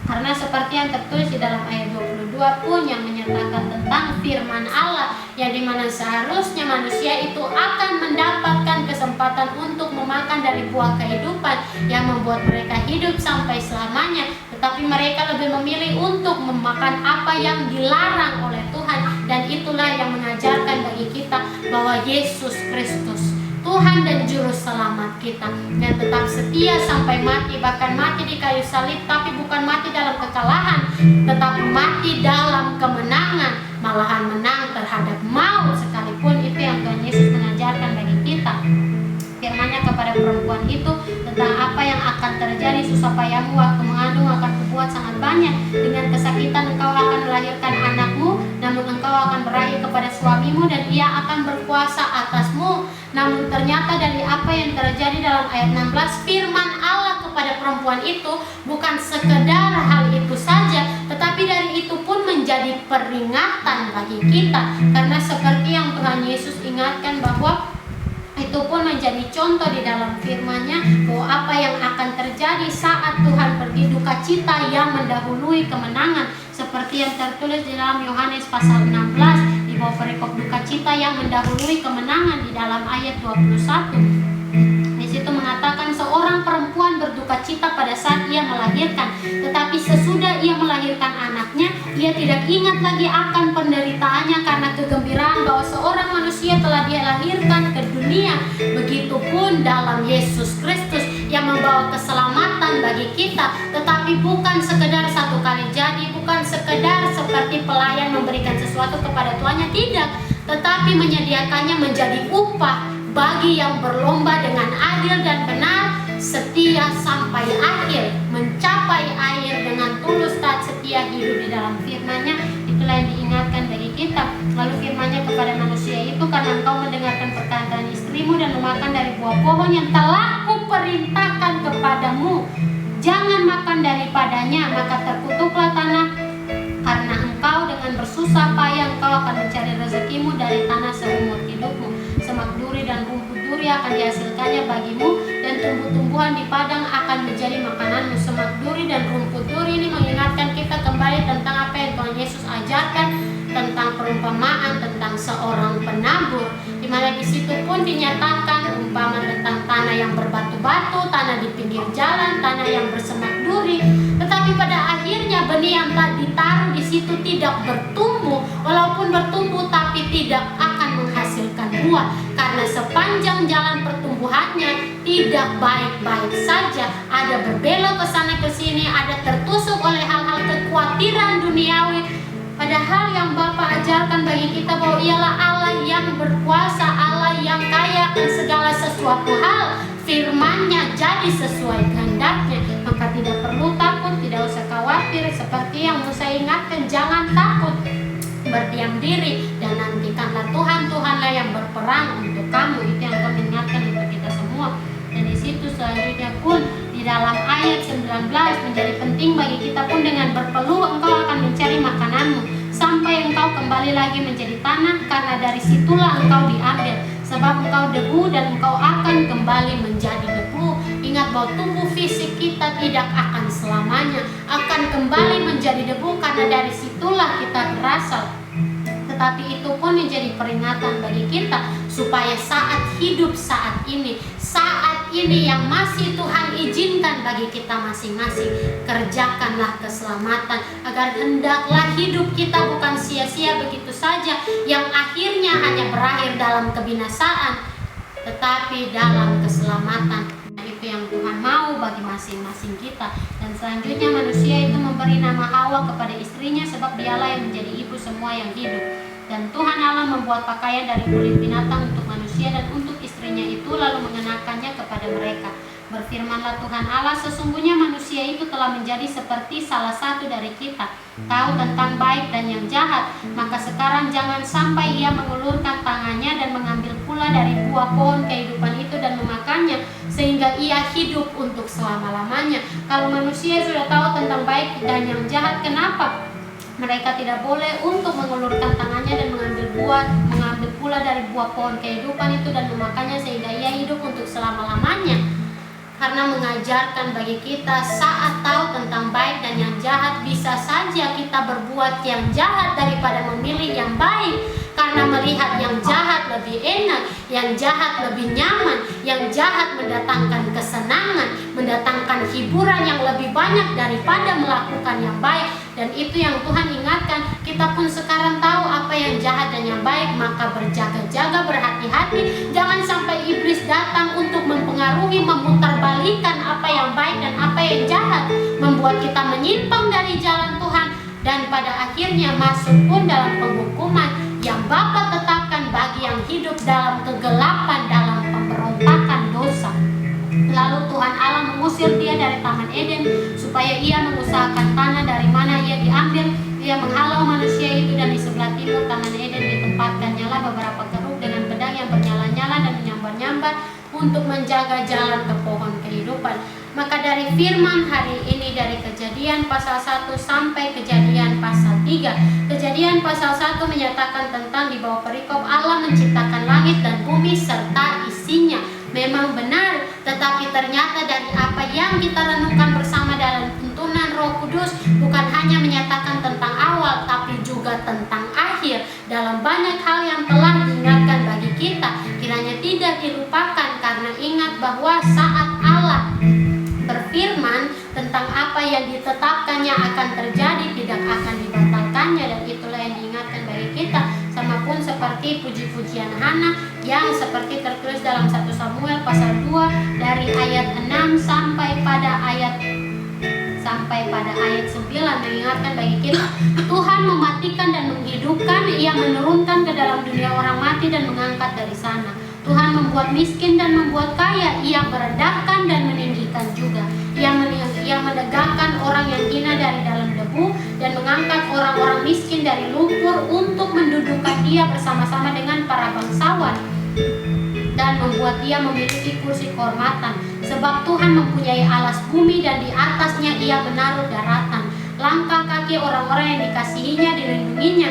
S1: karena seperti yang tertulis di dalam ayat 22 pun yang menyatakan tentang firman Allah, yang dimana seharusnya manusia itu akan mendapatkan kesempatan untuk memakan dari buah kehidupan yang membuat mereka hidup sampai selamanya. Tetapi mereka lebih memilih untuk memakan apa yang dilarang oleh Tuhan. Dan itulah yang mengajarkan bagi kita bahwa Yesus Kristus, Tuhan dan Juru Selamat kita, yang tetap setia sampai mati, bahkan mati di kayu salib, tapi bukan mati dalam kekalahan, tetapi mati dalam kemenangan, malahan menang terhadap maut sekalipun. Itu yang Tuhan Yesus mengajarkan bagi kita. Firman-Nya kepada perempuan itu tentang apa yang akan terjadi, susah payahmu waktu mengandung akan kubuat sangat banyak, dengan kesakitan engkau akan melahirkan anakmu, namun engkau akan berakhir kepada suamimu dan ia akan berkuasa atasmu. Namun ternyata dari apa yang terjadi dalam ayat 16, firman Allah kepada perempuan itu bukan sekedar hal itu saja, tetapi dari itu pun menjadi peringatan bagi kita. Karena seperti yang Tuhan Yesus ingatkan, bahwa itu pun menjadi contoh di dalam firman-Nya, bahwa apa yang akan terjadi saat Tuhan pergi, duka cita yang mendahului kemenangan, seperti yang tertulis di dalam Yohanes pasal 16, di bawah perikop duka cita yang mendahului kemenangan di dalam ayat 21. Di situ mengatakan seorang perempuan berduka cita pada saat ia melahirkan, tetapi sesudah ia melahirkan anaknya, ia tidak ingat lagi akan penderitaannya karena kegembiraan bahwa seorang manusia telah dia lahirkan ke dunia. Begitupun dalam Yesus Kristus yang membawa keselamatan bagi kita, tetapi bukan sekedar satu kali jadi, bukan sekedar seperti pelayan memberikan sesuatu kepada tuannya, tidak, tetapi menyediakannya menjadi upah bagi yang berlomba dengan adil dan benar, setia sampai akhir, mencapai akhir dengan tulus taat setia hidup di dalam firman-Nya. Itulah yang diingatkan bagi kita. Lalu firman-Nya kepada manusia itu, karena engkau mendengarkan perkataan istrimu dan memakan dari buah pohon yang telah kuperintahkan kepadamu, jangan makan daripadanya, maka terkutuklah tanah, karena engkau dengan bersusah payah engkau akan mencari rezekimu dari tanah seumur hidupmu. Semak duri dan rumput duri akan dihasilkannya bagimu, dan tumbuh-tumbuhan di padang akan menjadi makananmu. Semak duri dan rumput duri ini mengingatkan kita kembali tentang apa yang Tuhan Yesus ajarkan tentang perumpamaan tentang seorang penabur, di mana di situ pun dinyatakan umpama tentang tanah yang berbatu-batu, tanah di pinggir jalan, tanah yang bersemak duri. Tetapi pada akhirnya benih yang telah ditaruh di situ tidak bertumbuh, walaupun bertumbuh tapi tidak akan menghasilkan buah, karena sepanjang jalan pertumbuhannya tidak baik-baik saja, ada berbelok ke sana ke sini, ada tertusuk oleh hal-hal kekhawatiran duniawi. Padahal yang Bapa ajarkan bagi kita bahwa ialah Allah yang berkuasa, Allah yang kaya akan segala sesuatu jadi sesuai kehendaknya, maka tidak perlu takut, tidak usah khawatir. Seperti yang Musa ingatkan, jangan takut, berdiam diri dan nantikanlah Tuhanlah yang berperang untuk kamu. Itu yang kami ingatkan untuk kita semua. Dan di situ selanjutnya pun di dalam ayat 19 menjadi penting bagi kita pun, dengan berpeluh engkau akan mencari makananmu sampai engkau kembali lagi menjadi tanah, karena dari situlah engkau diambil, sebab engkau debu dan engkau akan kembali menjadi debu. Ingat bahwa tubuh fisik kita tidak akan selamanya, akan kembali menjadi debu, karena dari situlah kita berasal. Tetapi itu pun menjadi peringatan bagi kita supaya saat hidup saat ini yang masih Tuhan izinkan bagi kita masing-masing, kerjakanlah keselamatan, agar hendaklah hidup kita bukan sia-sia begitu saja, yang akhirnya hanya berakhir dalam kebinasaan, tetapi dalam keselamatan. Itu yang Tuhan mau bagi masing-masing kita. Dan selanjutnya manusia itu memberi nama Hawa kepada istrinya, sebab dialah yang menjadi ibu semua yang hidup. Dan Tuhan Allah membuat pakaian dari kulit binatang untuk manusia dan untuk istrinya itu, lalu mengenakannya kepada mereka. Berfirmanlah Tuhan Allah, sesungguhnya manusia itu telah menjadi seperti salah satu dari kita, tahu tentang baik dan yang jahat. Maka sekarang jangan sampai ia mengulurkan tangannya dan mengambil pula dari buah pohon kehidupan itu dan memakannya, sehingga ia hidup untuk selama-lamanya. Kalau manusia sudah tahu tentang baik dan yang jahat, kenapa mereka tidak boleh untuk mengulurkan tangannya dan mengambil pula dari buah pohon kehidupan itu dan memakannya, sehingga ia hidup untuk selama-lamanya? Karena mengajarkan bagi kita saat tahu tentang baik dan yang jahat, bisa saja kita berbuat yang jahat daripada memilih yang baik, karena melihat yang jahat lebih enak, yang jahat lebih nyaman, yang jahat mendatangkan kesenangan, mendatangkan hiburan yang lebih banyak daripada melakukan yang baik. Dan itu yang Tuhan ingatkan, kita pun sekarang tahu apa yang jahat dan yang baik, maka berjaga-jaga, berhati-hati, jangan sampai iblis datang untuk mempengaruhi, memutarbalikkan apa yang baik dan apa yang jahat, membuat kita menyimpang dari jalan Tuhan, dan pada akhirnya masuk pun dalam penghukuman yang Bapa tetapkan bagi yang hidup dalam kegelapan, dalam pemberontakan dosa. Lalu Tuhan Allah mengusir dia dari Taman Eden supaya ia mengusahakan tanah dari mana ia diambil. Ia menghalau manusia itu, dan di sebelah timur Taman Eden ditempatkan nyala beberapa keruk dengan pedang yang bernyala-nyala dan menyambar-nyambar untuk menjaga jalan ke pohon kehidupan. Maka dari firman hari ini, dari Kejadian pasal 1 sampai Kejadian pasal 3. Kejadian pasal 1 menyatakan tentang di bawah perikop Allah menciptakan langit dan bumi serta isinya. Memang benar, tetapi ternyata dari apa yang kita renungkan bersama dalam tuntunan Roh Kudus, bukan hanya menyatakan tentang awal, tapi juga tentang akhir. Dalam banyak hal yang telah diingatkan bagi kita, kiranya tidak dilupakan, karena ingat bahwa saat Allah berfirman tentang apa yang ditetapkannya akan terjadi, tidak akan dibatalkannya. Dan itulah yang diingatkan bagi kita. Sama pun seperti puji-pujian Hana yang seperti tertulis dalam 1 Samuel pasal 2 dari ayat 6 sampai pada ayat 9, mengingatkan bagi kita, Tuhan mematikan dan menghidupkan, Ia menurunkan ke dalam dunia orang mati dan mengangkat dari sana. Tuhan membuat miskin dan membuat kaya, Ia merendahkan dan meninggikan juga. Ia menegakkan orang yang hina dari dalam debu dan mengangkat orang-orang miskin dari lumpur untuk mendudukkan dia bersama-sama dengan para bangsawan, dan membuat dia memiliki kursi kehormatan. Sebab Tuhan mempunyai alas bumi dan di atasnya Ia menaruh daratan. Langkah kaki orang-orang yang dikasihinya dilindunginya.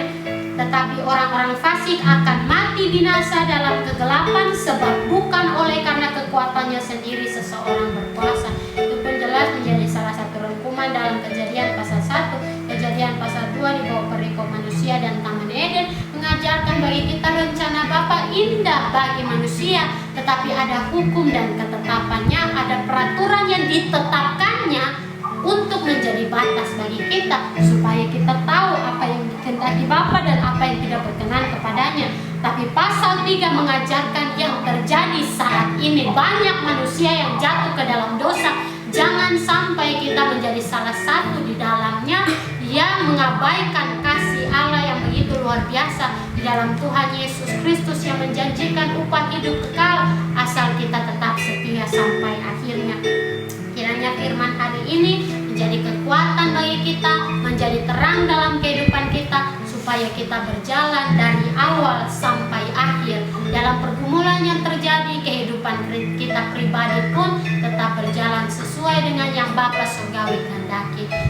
S1: Tetapi orang-orang fasik akan mati binasa dalam kegelapan, sebab bukan oleh karena kekuatannya sendiri seseorang berkuasa. Itu pun jelas menjadi salah satu rangkuman dalam Kejadian pasal 1. Kejadian pasal 2 di bawah perikop manusia dan Taman Eden mengajarkan bagi kita rencana Bapa indah bagi manusia, tetapi ada hukum dan ketetapannya, ada peraturan yang ditetapkannya untuk menjadi batas bagi kita, supaya kita tahu apa yang dikehendaki Bapa dan apa yang tidak berkenan kepadanya. Tapi pasal 3 mengajarkan yang terjadi saat ini, banyak manusia yang jatuh ke dalam dosa. Jangan sampai kita menjadi salah satu di dalamnya yang mengabaikan kasih Allah yang begitu luar biasa di dalam Tuhan Yesus Kristus yang menjanjikan upah hidup kekal asal kita tetap setia sampai akhirnya. kita berjalan dari awal sampai akhir. Dalam pergumulan yang terjadi, kehidupan kita pribadi pun tetap berjalan sesuai dengan yang Bapa Surgawi kehendaki.